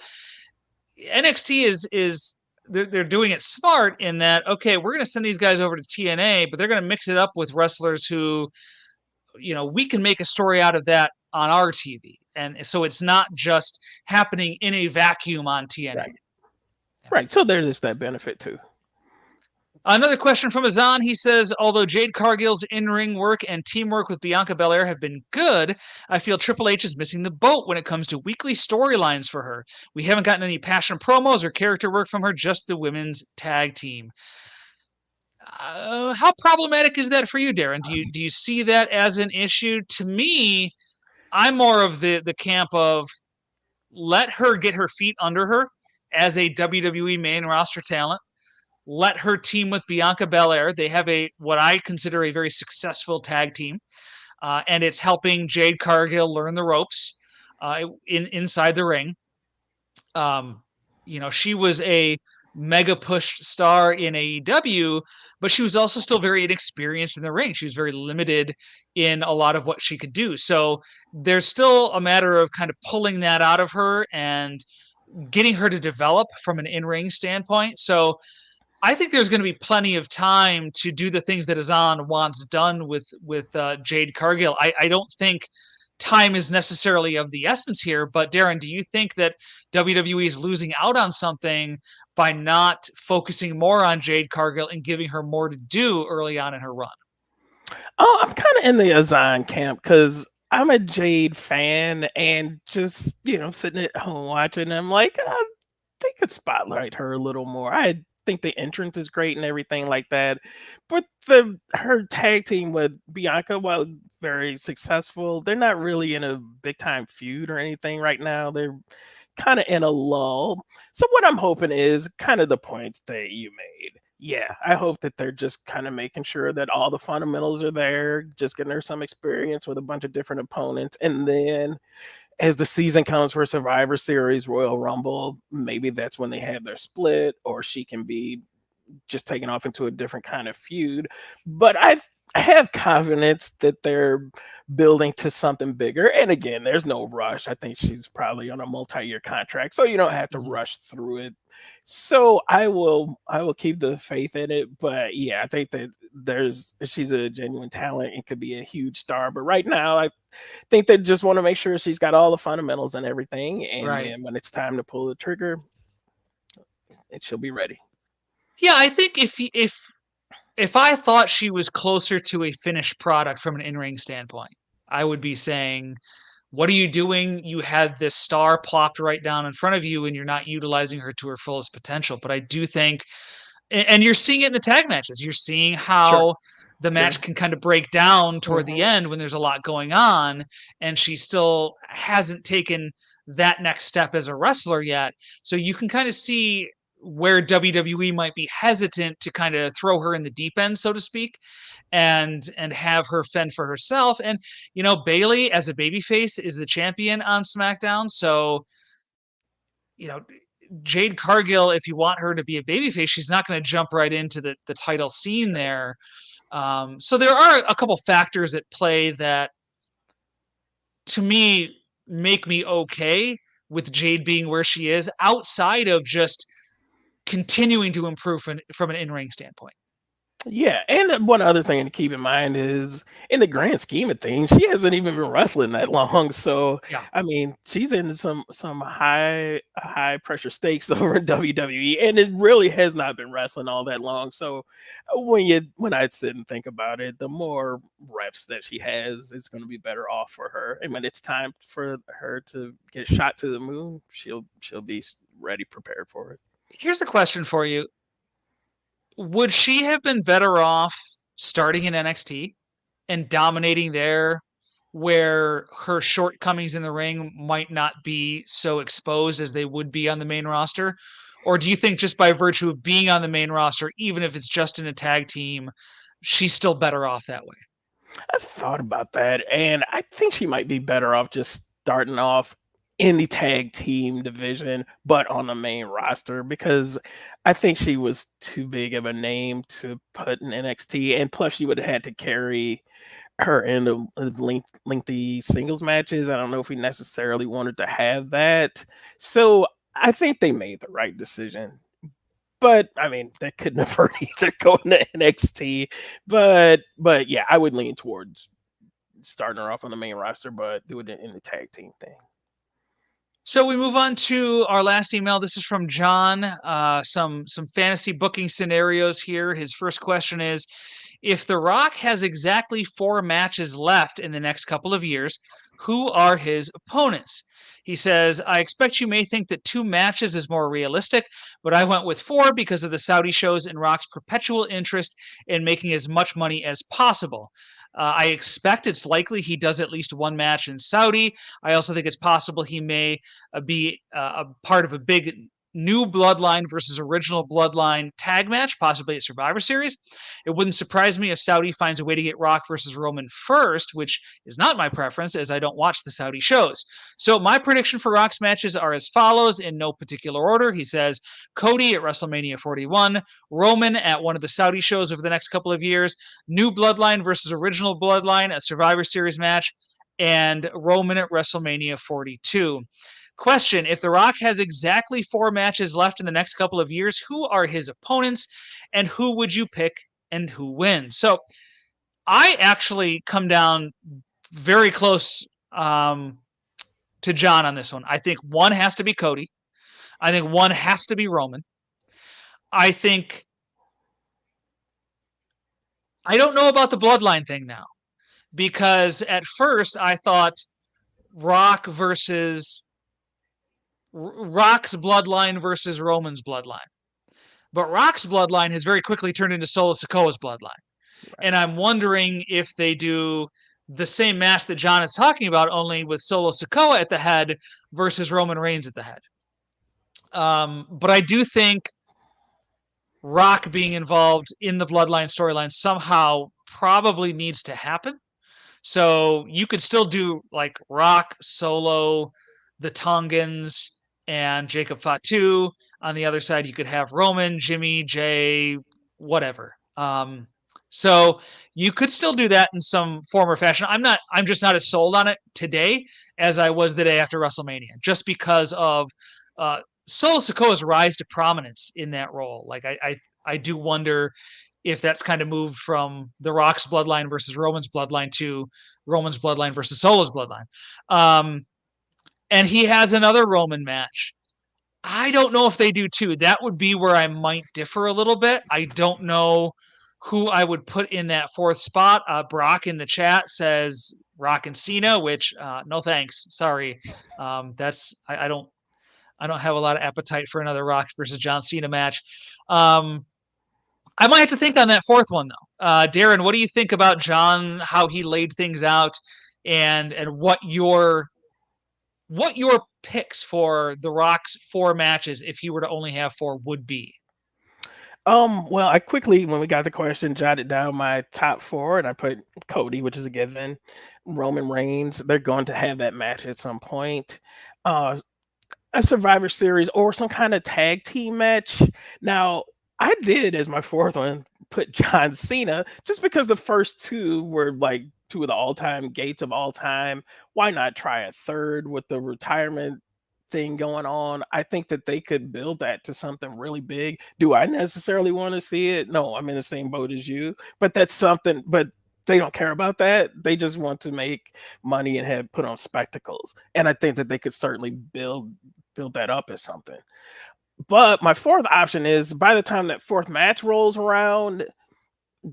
A: NXT is they're doing it smart in that, okay, we're going to send these guys over to TNA, but they're going to mix it up with wrestlers who, we can make a story out of that on our TV. And so it's not just happening in a vacuum on TNA.
B: Right. Right. So there's that benefit too.
A: Another question from Azan. He says, although Jade Cargill's in-ring work and teamwork with Bianca Belair have been good, I feel Triple H is missing the boat when it comes to weekly storylines for her. We haven't gotten any passion promos or character work from her, just the women's tag team. How problematic is that for you, Darrin? Do you see that as an issue? To me, I'm more of the camp of let her get her feet under her as a WWE main roster talent. Let her team with Bianca Belair. They have what I consider a very successful tag team, and it's helping Jade Cargill learn the ropes inside the ring. Um, She was a mega pushed star in AEW, but she was also still very inexperienced in the ring. She was very limited in a lot of what she could do. So there's still a matter of kind of pulling that out of her and getting her to develop from an in-ring standpoint. So I think there's going to be plenty of time to do the things that Azan wants done with Jade Cargill. I don't think time is necessarily of the essence here, but Darrin, do you think that WWE is losing out on something by not focusing more on Jade Cargill and giving her more to do early on in her run?
B: Oh, I'm kind of in the Azan camp because I'm a Jade fan, and just sitting at home watching, I'm like, they could spotlight her a little more. I think the entrance is great and everything like that, but the her tag team with Bianca, while very successful, they're not really in a big time feud or anything right now. They're kind of in a lull. So what I'm hoping is kind of the points that you made. Yeah, I hope that they're just kind of making sure that all the fundamentals are there, just getting her some experience with a bunch of different opponents, and then as the season comes for Survivor Series, Royal Rumble, maybe that's when they have their split, or she can be just taken off into a different kind of feud. But I have confidence that they're building to something bigger. And again, there's no rush. I think she's probably on a multi-year contract, so you don't have to
A: Mhm.
B: rush through it. So I will keep the faith in it. But yeah, I think that there's she's a genuine talent and could be a huge star. But right now, I think they just want to make sure she's got all the fundamentals and everything. And
A: Right.
B: then when it's time to pull the trigger, she'll be ready.
A: Yeah, I think if I thought she was closer to a finished product from an in-ring standpoint, I would be saying, what are you doing? You had this star plopped right down in front of you and you're not utilizing her to her fullest potential. But I do think, and you're seeing it in the tag matches. You're seeing
B: Sure.
A: how the
B: Sure.
A: match can kind of break down toward the
B: Hmm.
A: end when there's a lot going on, and she still hasn't taken that next step as a wrestler yet. So you can kind of see where WWE might be hesitant to kind of throw her in the deep end, so to speak, and have her fend for herself. And Bailey as a babyface is the champion on SmackDown, so you know Jade Cargill, if you want her to be a babyface, she's not going to jump right into the title scene there. So there are a couple factors at play that, to me, make me okay with Jade being where she is, outside of just continuing to improve from an in ring standpoint.
B: Yeah, and one other thing to keep in mind is, in the grand scheme of things, she hasn't even been wrestling that long. So,
A: Yeah.
B: I mean, she's in some high pressure stakes over in WWE, and it really has not been wrestling all that long. So, when I sit and think about it, the more reps that she has, it's going to be better off for her. And when it's time for her to get shot to the moon, she'll be ready, prepared for it.
A: Here's a question for you. Would she have been better off starting in NXT and dominating there, where her shortcomings in the ring might not be so exposed as they would be on the main roster? Or do you think just by virtue of being on the main roster, even if it's just in a tag team, she's still better off that way?
B: I've thought about that, and I think she might be better off just starting off in the tag team division, but on the main roster, because I think she was too big of a name to put in NXT, and plus she would have had to carry her in the lengthy singles matches. I don't know if we necessarily wanted to have that, so I think they made the right decision. But I mean, that couldn't have hurt either going to NXT. But yeah, I would lean towards starting her off on the main roster, but do it in the tag team thing.
A: So we move on to our last email. This is from John. Some fantasy booking scenarios here. His first question is: if The Rock has exactly 4 matches left in the next couple of years, who are his opponents? He says, I expect you may think that 2 matches is more realistic, but I went with 4 because of the Saudi shows and Rock's perpetual interest in making as much money as possible. I expect it's likely he does at least 1 match in Saudi. I also think it's possible he may be a part of a big new Bloodline versus original Bloodline tag match, possibly at Survivor Series. It wouldn't surprise me if Saudi finds a way to get Rock versus Roman first, which is not my preference as I don't watch the Saudi shows. So my prediction for Rock's matches are as follows in no particular order. He says Cody at WrestleMania 41, Roman at one of the Saudi shows over the next couple of years, new Bloodline versus original Bloodline, a Survivor Series match, and Roman at WrestleMania 42. Question: if The Rock has exactly 4 matches left in the next couple of years, who are his opponents and who would you pick and who wins? So I actually come down very close to John on this one. I think one has to be Cody. I think one has to be Roman. I think I don't know about the bloodline thing now because at first I thought Rock versus Rock's bloodline versus Roman's bloodline. But Rock's bloodline has very quickly turned into Solo Sikoa's bloodline.
B: Right.
A: And I'm wondering if they do the same match that John is talking about, only with Solo Sikoa at the head versus Roman Reigns at the head. But I do think Rock being involved in the bloodline storyline somehow probably needs to happen. So you could still do like Rock, Solo, the Tongans, and Jacob Fatu. On the other side, you could have Roman, Jimmy, Jay, whatever. So you could still do that in some form or fashion. I'm just not as sold on it today as I was the day after WrestleMania, just because of Solo Sikoa's rise to prominence in that role. Like I do wonder if that's kind of moved from The Rock's bloodline versus Roman's bloodline to Roman's bloodline versus Solo's bloodline. And he has another Roman match. I don't know if they do too. That would be where I might differ a little bit. I don't know who I would put in that fourth spot. Brock in the chat says Rock and Cena, which no thanks. Sorry. I don't have a lot of appetite for another Rock versus John Cena match. I might have to think on that fourth one though. Darrin, what do you think about John? How he laid things out, and what your picks for The Rock's 4 matches, if he were to only have 4, would be?
B: Well, I quickly, when we got the question, jotted down my top 4, and I put Cody, which is a given. Roman Reigns, they're going to have that match at some point. A Survivor Series or some kind of tag team match. Now, I did as my fourth one put John Cena just because the first 2 were like 2 of the all-time gates of all time. Why not try a third with the retirement thing going on? I think that they could build that to something really big. Do I necessarily want to see it? No, I'm in the same boat as you, but that's something, but they don't care about that. They just want to make money and have put on spectacles. And I think that they could certainly build that up as something. But my fourth option is by the time that fourth match rolls around,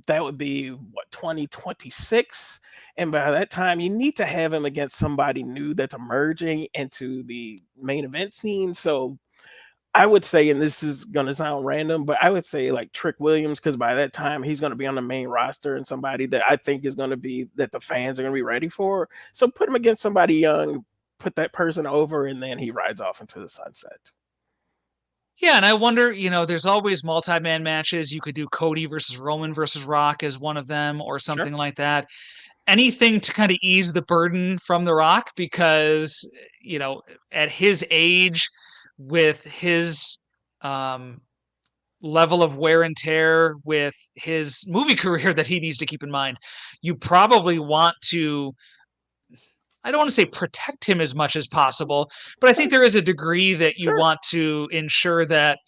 B: that would be what, 2026, and by that time you need to have him against somebody new that's emerging into the main event scene. So I would say, and this is going to sound random, but I would say like Trick Williams, because by that time he's going to be on the main roster and somebody that I think is going to be that the fans are going to be ready for. So put him against somebody young, put that person over, and then he rides off into the sunset.
A: Yeah, and I wonder, there's always multi-man matches. You could do Cody versus Roman versus Rock as one of them or
B: Sure.
A: something like that. Anything to kind of ease the burden from The Rock because, at his age, with his level of wear and tear, with his movie career that he needs to keep in mind, you probably want to, I don't want to say protect him as much as possible, but I think there is a degree that you
B: Sure.
A: want to ensure that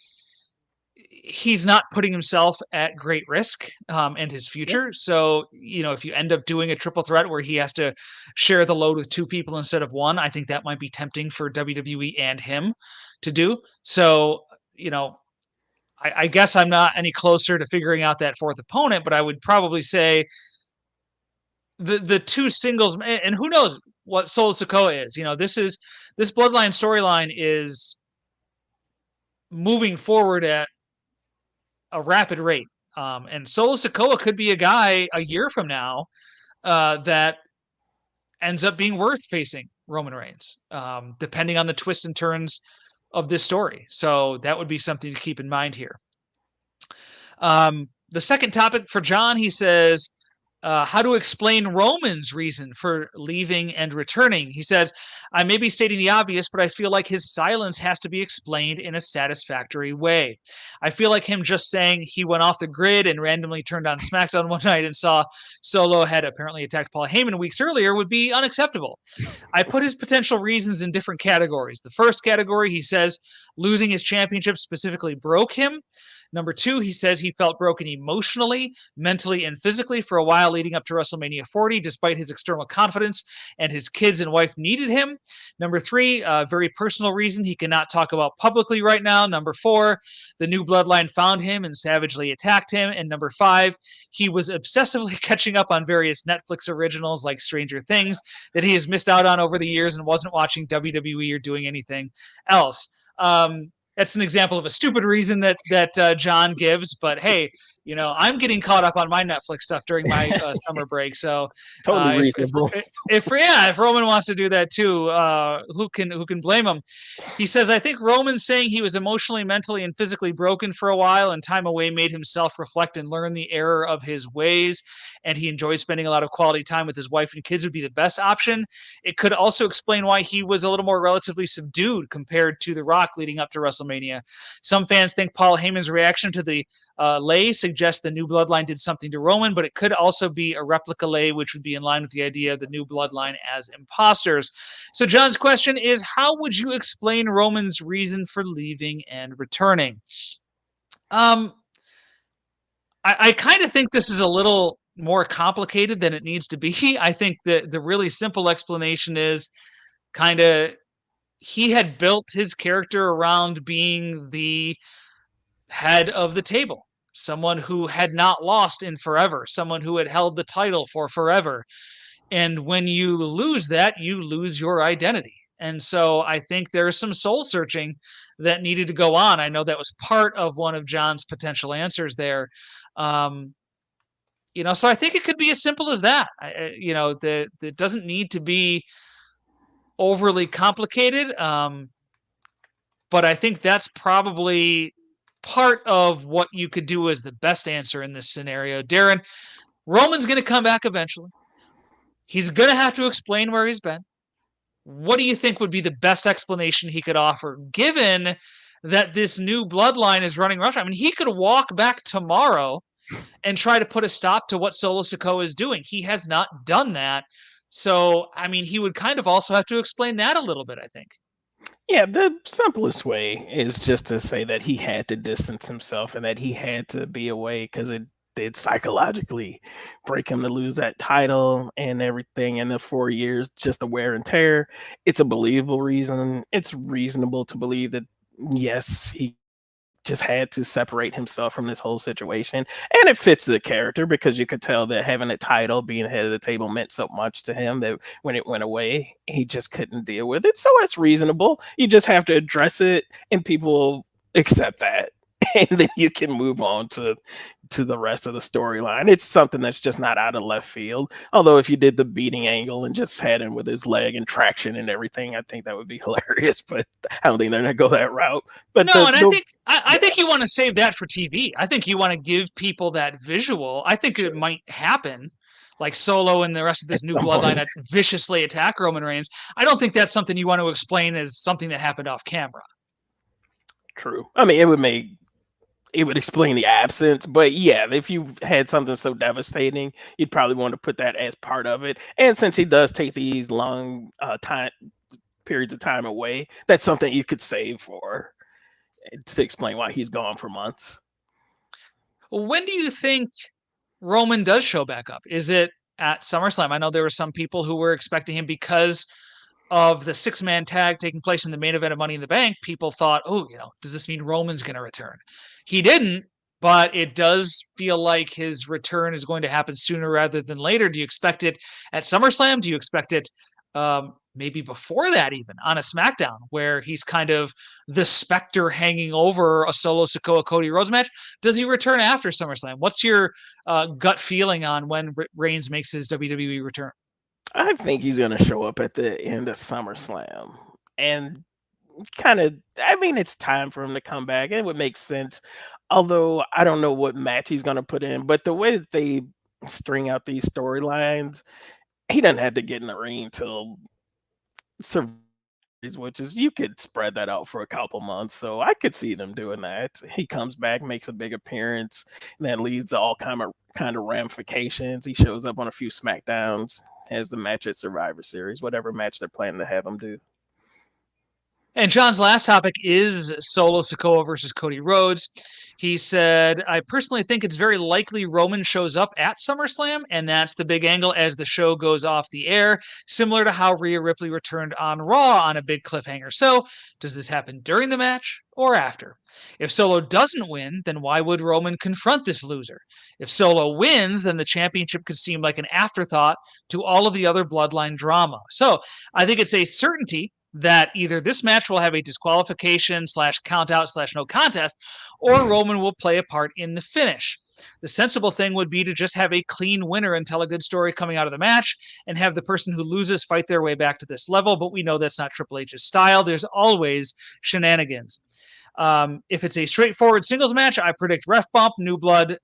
A: he's not putting himself at great risk and his
B: Yeah.
A: future. So, if you end up doing a triple threat where he has to share the load with 2 people instead of 1, I think that might be tempting for WWE and him to do. So, I guess I'm not any closer to figuring out that fourth opponent, but I would probably say the 2 singles, and who knows what Solo Sikoa is. This bloodline storyline is moving forward at a rapid rate. And Solo Sikoa could be a guy a year from now that ends up being worth facing Roman Reigns, depending on the twists and turns of this story. So that would be something to keep in mind here. The second topic for John, he says, how to explain Roman's reason for leaving and returning. He says, I may be stating the obvious, but I feel like his silence has to be explained in a satisfactory way. I feel like him just saying he went off the grid and randomly turned on SmackDown one night and saw Solo had apparently attacked Paul Heyman weeks earlier would be unacceptable. I put his potential reasons in different categories. The first category, he says, losing his championship specifically broke him. Number two, he says he felt broken emotionally, mentally, and physically for a while leading up to WrestleMania 40, despite his external confidence and his kids and wife needed him. Number three, a very personal reason he cannot talk about publicly right now. Number four, the new bloodline found him and savagely attacked him. And number five, he was obsessively catching up on various Netflix originals like Stranger Things that he has missed out on over the years and wasn't watching WWE or doing anything else. That's an example of a stupid reason that John gives. But hey, I'm getting caught up on my Netflix stuff during my summer break. So
B: Totally
A: if
B: reasonable.
A: if Roman wants to do that too, who can blame him? He says, I think Roman saying he was emotionally, mentally, and physically broken for a while and time away made him self-reflect and learn the error of his ways. And he enjoyed spending a lot of quality time with his wife and kids would be the best option. It could also explain why he was a little more relatively subdued compared to The Rock leading up to WrestleMania. Some fans think Paul Heyman's reaction to the lay suggests the new bloodline did something to Roman, but it could also be a replica lay, which would be in line with the idea of the new bloodline as imposters. So John's question is, how would you explain Roman's reason for leaving and returning? I kind of think this is a little more complicated than it needs to be. I think that the really simple explanation is kind of he had built his character around being the head of the table, someone who had not lost in forever, someone who had held the title for forever. And when you lose that, you lose your identity. And so I think there's some soul searching that needed to go on. I know that was part of one of John's potential answers there. Um, so I think it could be as simple as that. It doesn't need to be overly complicated. But I think that's probably part of what you could do as the best answer in this scenario. Darrin, Roman's going to come back eventually. He's going to have to explain where he's been. What do you think would be the best explanation he could offer, given that this new bloodline is running roughshod? I mean, he could walk back tomorrow and try to put a stop to what Solo Sikoa is doing. He has not done that. So, I mean, he would kind of also have to explain that a little bit, I think.
B: Yeah, the simplest way is just to say that he had to distance himself and that he had to be away because it did psychologically break him to lose that title and everything in the 4 years, just the wear and tear. It's a believable reason. It's reasonable to believe that, yes, he just had to separate himself from this whole situation. And it fits the character because you could tell that having a title, being head of the table meant so much to him that when it went away, he just couldn't deal with it. So it's reasonable. You just have to address it and people accept that. And then you can move on to the rest of the storyline. It's something that's just not out of left field. Although if you did the beating angle and just had him with his leg and traction and everything, I think that would be hilarious. But I don't think they're gonna go that route. But
A: No, and I
B: the
A: think I think you want to save that for TV. I think you want to give people that visual. I think it might happen, like Solo and the rest of this
B: at
A: new
B: some
A: bloodline
B: point,
A: that viciously attack Roman Reigns. I don't think that's something you want to explain as something that happened off camera.
B: true. I mean, it would explain the absence, but yeah, if you had something so devastating, you'd probably want to put that as part of it. And since he does take these long time periods of time away, that's something you could save for to explain why he's gone for months.
A: When do you think Roman does show back up? Is it at SummerSlam? I know there were some people who were expecting him because of the six-man tag taking place in the main event of Money in the Bank. People thought, oh, does this mean Roman's going to return? He didn't, but it does feel like his return is going to happen sooner rather than later. Do you expect it at SummerSlam? Do you expect it maybe before that, even on a SmackDown, where he's kind of the specter hanging over a Solo Sikoa Cody Rhodes match? Does he return after SummerSlam? What's your gut feeling on when Reigns makes his WWE return?
B: I think he's going to show up at the end of SummerSlam. And kind of, I mean, it's time for him to come back. It would make sense. Although I don't know what match he's going to put in, but the way that they string out these storylines, he doesn't have to get in the ring till Survivor Series, which is you could spread that out for a couple months. So I could see them doing that. He comes back, makes a big appearance, and that leads to all kind of ramifications. He shows up on a few SmackDowns, has the match at Survivor Series, whatever match they're planning to have him do.
A: And John's last topic is Solo Sikoa versus Cody Rhodes. He said, I personally think it's very likely Roman shows up at SummerSlam, and that's the big angle as the show goes off the air, similar to how Rhea Ripley returned on Raw on a big cliffhanger. So, does this happen during the match or after? If Solo doesn't win, then why would Roman confront this loser? If Solo wins, then the championship could seem like an afterthought to all of the other bloodline drama. So, I think it's a certainty that either this match will have a disqualification slash count out slash no contest, or Roman will play a part in the finish. The sensible thing would be to just have a clean winner and tell a good story coming out of the match and have the person who loses fight their way back to this level. But we know that's not Triple H's style. There's always shenanigans. If it's a straightforward singles match, I predict ref bump, new bloodline,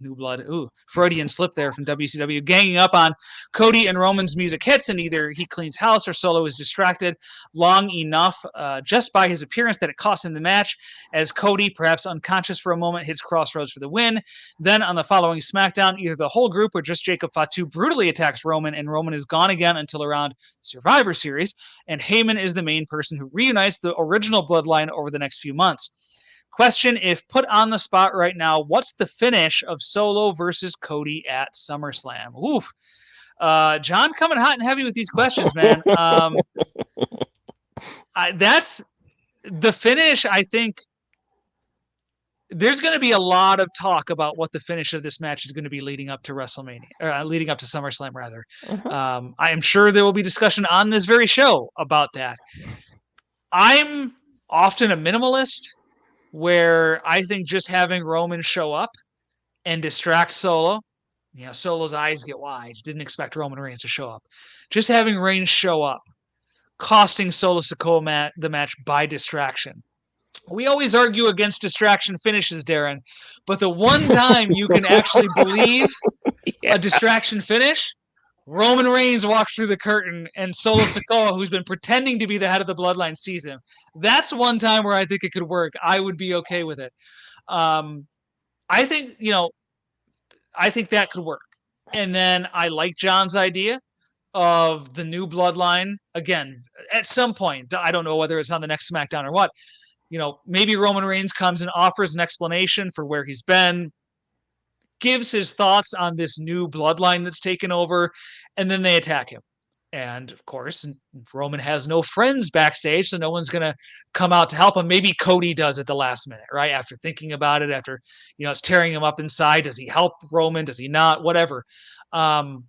A: new blood, ooh, Freudian slip there from WCW, ganging up on Cody, and Roman's music hits, and either he cleans house or Solo is distracted long enough just by his appearance that it costs him the match, as Cody, perhaps unconscious for a moment, hits Crossroads for the win. Then on the following SmackDown, either the whole group or just Jacob Fatu brutally attacks Roman, and Roman is gone again until around Survivor Series, and Heyman is the main person who reunites the original bloodline over the next few months. Question, if put on the spot right now, what's the finish of Solo versus Cody at SummerSlam? Oof. John coming hot and heavy with these questions, man. That's the finish. I think there's going to be a lot of talk about what the finish of this match is going to be leading up to WrestleMania, leading up to SummerSlam, rather.
B: Mhm.
A: I am sure there will be discussion on this very show about that. I'm often a minimalist, where I think just having Roman show up and distract Solo, Solo's eyes get wide. Didn't expect Roman Reigns to show up. Just having Reigns show up, costing Solo Sikoa the match by distraction. We always argue against distraction finishes, Darrin, but the one time you can actually believe
B: Yeah.
A: a distraction finish, Roman Reigns walks through the curtain and Solo Sikoa, who's been pretending to be the head of the bloodline, sees him. That's one time where I think it could work. I would be okay with it. Um, I think, I think that could work. And then I like John's idea of the new bloodline. Again, at some point, I don't know whether it's on the next SmackDown or what, maybe Roman Reigns comes and offers an explanation for where he's been, gives his thoughts on this new bloodline that's taken over, and then they attack him. And of course, Roman has no friends backstage, so no one's going to come out to help him. Maybe Cody does at the last minute, right? After thinking about it, after, it's tearing him up inside. Does he help Roman? Does he not? Whatever. Um,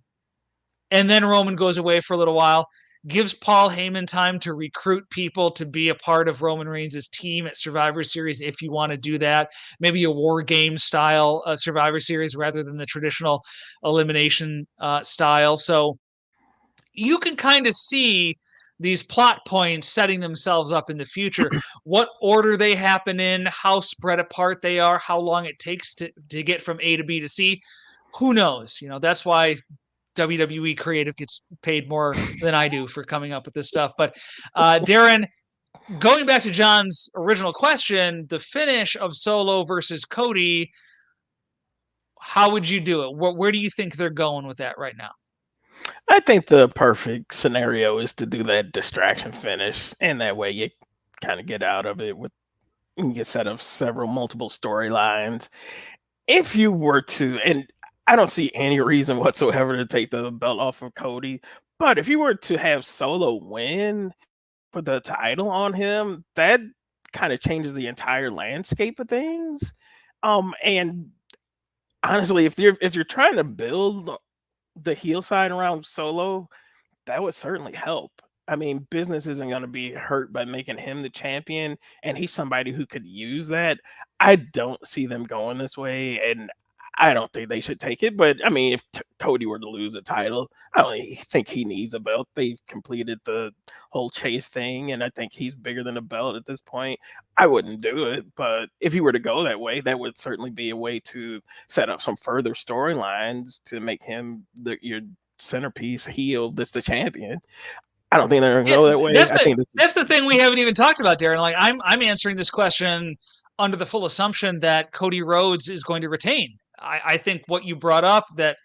A: and then Roman goes away for a little while, gives Paul Heyman time to recruit people to be a part of Roman Reigns' team at Survivor Series if you want to do that. Maybe a war game style Survivor Series rather than the traditional elimination style. So you can kind of see these plot points setting themselves up in the future, what order they happen in, how spread apart they are, how long it takes to get from A to B to C. Who knows? That's why WWE creative gets paid more than I do for coming up with this stuff. But Darrin, going back to John's original question, the finish of Solo versus Cody, how would you do it? Where do you think they're going with that right now?
B: I think the perfect scenario is to do that distraction finish, and that way you kind of get out of it with you can set up several multiple storylines. If you were to, and I don't see any reason whatsoever to take the belt off of Cody, but if you were to have Solo win, put the title on him, that kind of changes the entire landscape of things. And honestly, if you're trying to build the heel side around Solo, that would certainly help. I mean, business isn't going to be hurt by making him the champion, and he's somebody who could use that. I don't see them going this way, and I don't think they should take it. But I mean, if Cody were to lose a title, I don't think he needs a belt. They've completed the whole chase thing, and I think he's bigger than a belt at this point. I wouldn't do it, but if he were to go that way, that would certainly be a way to set up some further storylines to make him your centerpiece heel that's the champion. I don't think they're gonna
A: Yeah,
B: go that way. I think
A: that's the thing we haven't even talked about, Darrin. Like I'm answering this question under the full assumption that Cody Rhodes is going to retain. I think what you brought up, that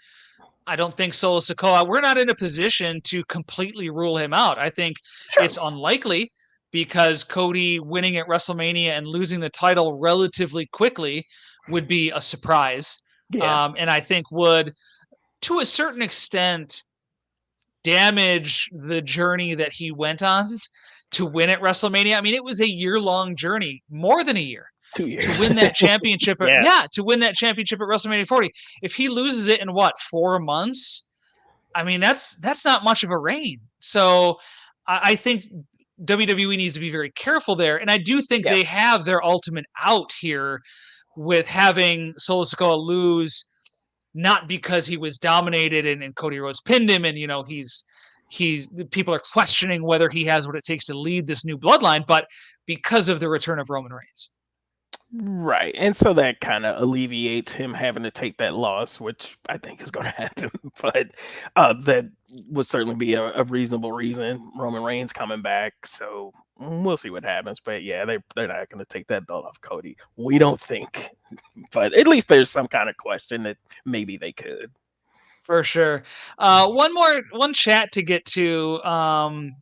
A: I don't think Solo Sikoa, we're not in a position to completely rule him out. I think
B: sure.
A: it's unlikely because Cody winning at WrestleMania and losing the title relatively quickly would be a surprise.
B: Yeah,
A: And I think would, to a certain extent, damage the journey that he went on to win at WrestleMania. I mean, it was a year-long journey, more than a year,
B: 2 years.
A: to win that championship.
B: Yeah,
A: To win that championship at WrestleMania 40. If he loses it in what, 4 months? I mean, that's not much of a reign. So I think WWE needs to be very careful there. And I do think
B: yeah.
A: they have their ultimate out here with having Solo Sikoa lose, not because he was dominated and Cody Rhodes pinned him, and he's people are questioning whether he has what it takes to lead this new bloodline, but because of the return of Roman Reigns.
B: Right. And so that kind of alleviates him having to take that loss, which I think is going to happen. But that would certainly be a reasonable reason. Roman Reigns coming back. So we'll see what happens. But yeah, they're not going to take that belt off Cody. We don't think. But at least there's some kind of question that maybe they could.
A: For sure. One chat to get to.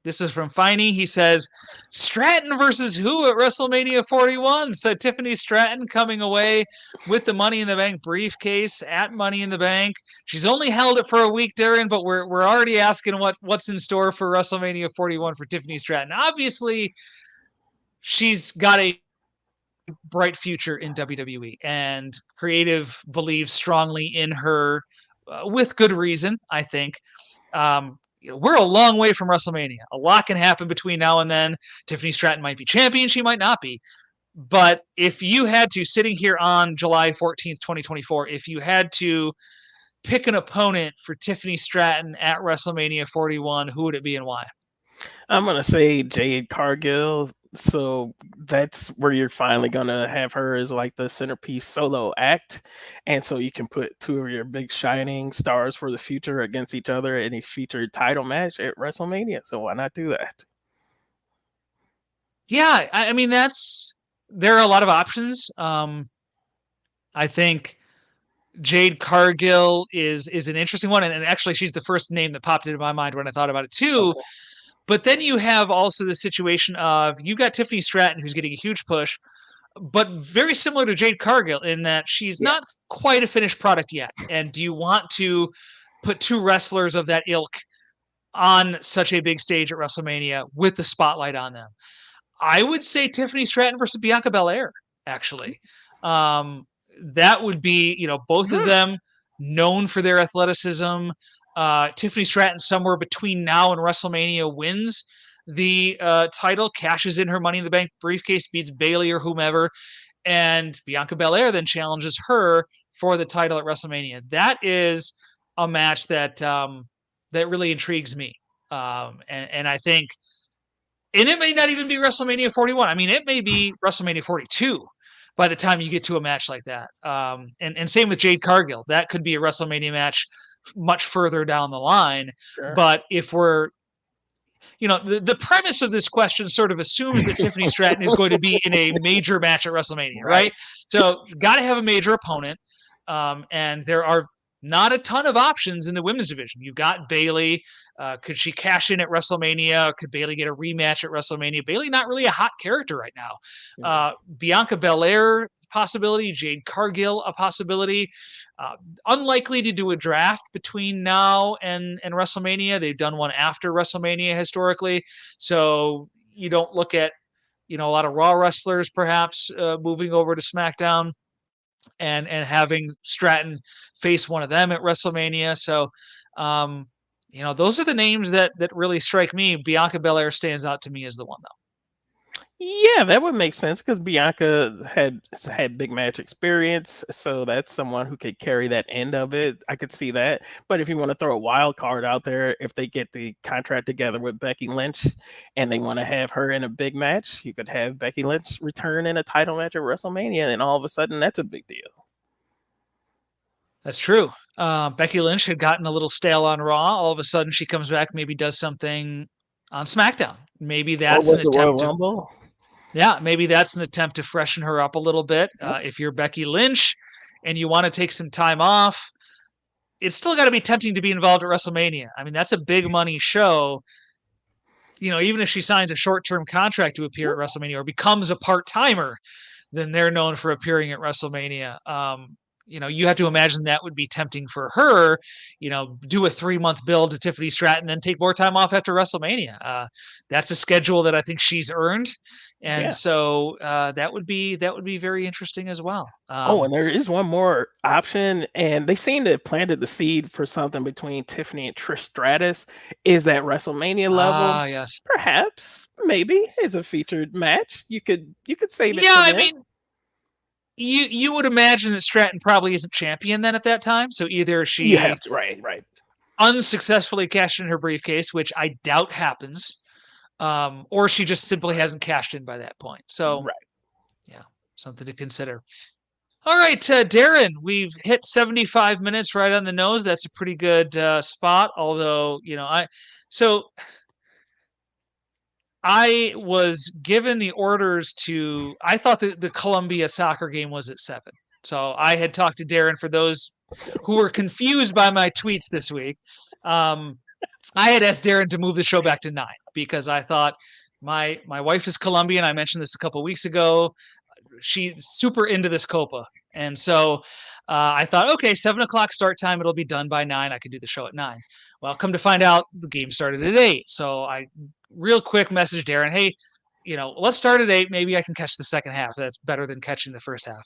A: This is from Finey. He says, Stratton versus who at WrestleMania 41? So Tiffany Stratton coming away with the Money in the Bank briefcase at Money in the Bank. She's only held it for a week, Darrin, but we're already asking what's in store for WrestleMania 41 for Tiffany Stratton. Obviously, she's got a bright future in WWE, and creative believes strongly in her, with good reason, I think. We're a long way from WrestleMania. A lot can happen between now and then. Tiffany Stratton might be champion, she might not be. But if you had to, sitting here on July 14th, 2024, if you had to pick an opponent for Tiffany Stratton at WrestleMania 41, who would it be and why?
B: I'm going to say Jade Cargill. So that's where you're finally going to have her as like the centerpiece solo act. And so you can put two of your big shining stars for the future against each other in a featured title match at WrestleMania. So why not do that?
A: Yeah, I mean, there are a lot of options. I think Jade Cargill is an interesting one, and actually she's the first name that popped into my mind when I thought about it too.
B: Okay.
A: But then you have also the situation of, you got Tiffany Stratton, who's getting a huge push, but very similar to Jade Cargill in that she's
B: Yeah.
A: not quite a finished product yet. And do you want to put two wrestlers of that ilk on such a big stage at WrestleMania with the spotlight on them? I would say Tiffany Stratton versus Bianca Belair, actually. Um, that would be, both of
B: Hmm.
A: them known for their athleticism. Tiffany Stratton, somewhere between now and WrestleMania, wins the title, cashes in her Money in the Bank briefcase, beats Bayley or whomever, and Bianca Belair then challenges her for the title at WrestleMania. That is a match that really intrigues me, and I think, and it may not even be WrestleMania 41. I mean, it may be WrestleMania 42 by the time you get to a match like that. And same with Jade Cargill. That could be a WrestleMania match much further down the line.
B: Sure.
A: But if we're, the premise of this question sort of assumes that Tiffany Stratton is going to be in a major match at WrestleMania, right?
B: Right.
A: So got to have a major opponent. And there are not a ton of options in the women's division. You've got Bayley. Could she cash in at WrestleMania? Could Bayley get a rematch at WrestleMania? Bayley, not really a hot character right now.
B: Yeah.
A: Bianca Belair, possibility. Jade Cargill, a possibility. Unlikely to do a draft between now and WrestleMania. They've done one after WrestleMania historically. So you don't look at, a lot of Raw wrestlers perhaps moving over to SmackDown and having Stratton face one of them at WrestleMania. So, those are the names that really strike me. Bianca Belair stands out to me as the one, though.
B: Yeah, that would make sense because Bianca had big match experience, so that's someone who could carry that end of it. I could see that. But if you want to throw a wild card out there, if they get the contract together with Becky Lynch and they want to have her in a big match, you could have Becky Lynch return in a title match at WrestleMania, and all of a sudden that's a big deal.
A: That's true. Becky Lynch had gotten a little stale on Raw. All of a sudden, she comes back, maybe does something on SmackDown. Maybe
B: Or
A: that's an
B: was the Royal
A: attempt to,
B: Rumble?
A: yeah, maybe that's an attempt to freshen her up a little bit.
B: Yep.
A: If you're Becky Lynch and you want to take some time off, it's still got to be tempting to be involved at WrestleMania. I mean, that's a big money show. Even if she signs a short term contract to appear at WrestleMania or becomes a part timer, then they're known for appearing at WrestleMania. You have to imagine that would be tempting for her. Do a 3-month build to Tiffany Stratton, then take more time off after WrestleMania. That's a schedule that I think she's earned, and
B: Yeah.
A: so that would be very interesting as well.
B: Oh, and there is one more option, and they seem to have planted the seed for something between Tiffany and Trish Stratus. Is that WrestleMania level?
A: Yes,
B: Perhaps, maybe it's a featured match. You could save it
A: yeah.
B: for
A: I
B: then.
A: mean, you would imagine that Stratton probably isn't champion then at that time. So either
B: You
A: she
B: have to, right, right,
A: unsuccessfully cashed in her briefcase, which I doubt happens, or she just simply hasn't cashed in by that point. So
B: right.
A: yeah, something to consider. All right, Darrin, we've hit 75 minutes right on the nose. That's a pretty good spot. Although, I was given the orders to. I thought that the Columbia soccer game was at 7. So I had talked to Darrin for those who were confused by my tweets this week. Um, I had asked Darrin to move the show back to 9 because I thought my wife is Colombian. I mentioned this a couple weeks ago. She's super into this Copa. And so I thought, okay, 7 o'clock start time. It'll be done by 9. I could do the show at 9. Well, come to find out, the game started at 8. So I real quick messaged Darrin, hey, let's start at 8. Maybe I can catch the second half. That's better than catching the first half.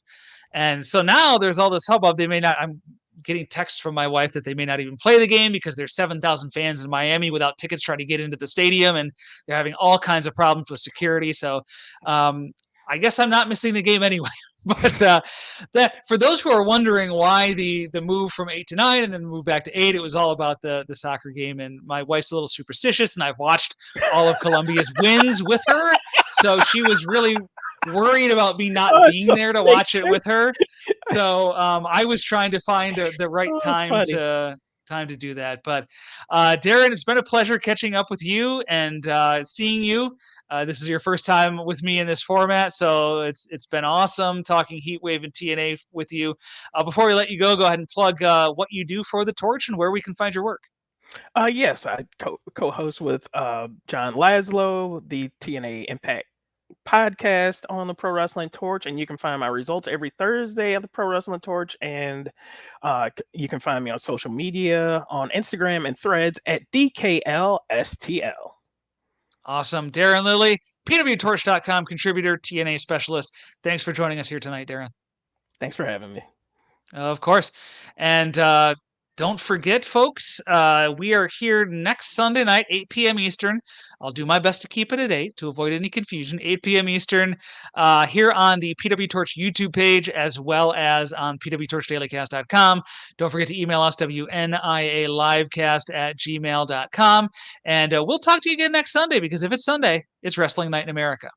A: And so now there's all this hubbub. I'm getting texts from my wife that they may not even play the game because there's 7,000 fans in Miami without tickets trying to get into the stadium, and they're having all kinds of problems with security. So I guess I'm not missing the game anyway. But that for those who are wondering why the move from 8 to 9 and then move back to 8, it was all about the soccer game. And my wife's a little superstitious, and I've watched all of Colombia's wins with her, so she was really worried about me not
B: Oh,
A: being
B: so
A: there to
B: makes
A: watch it with
B: sense.
A: her. So I was trying to find the right
B: Oh,
A: time
B: funny.
A: to do that. But Darrin, it's been a pleasure catching up with you and seeing you. This is your first time with me in this format, so it's been awesome talking Heatwave and TNA with you. Before we let you go ahead and plug what you do for the Torch and where we can find your work.
B: Yes, I co-host with John Laszlo, the TNA Impact podcast on the Pro Wrestling Torch, and you can find my results every Thursday at the Pro Wrestling Torch, and you can find me on social media on Instagram and Threads at DKLSTL.
A: Awesome. Darrin Lilly, pwtorch.com contributor, TNA specialist. Thanks for joining us here tonight, Darrin.
B: Thanks for having me.
A: Of course. And don't forget, folks, we are here next Sunday night, 8 p.m. Eastern. I'll do my best to keep it at 8 to avoid any confusion. 8 p.m. Eastern here on the PW Torch YouTube page as well as on pwtorchdailycast.com. Don't forget to email us, wnialivecast@gmail.com. And we'll talk to you again next Sunday because if it's Sunday, it's Wrestling Night in America.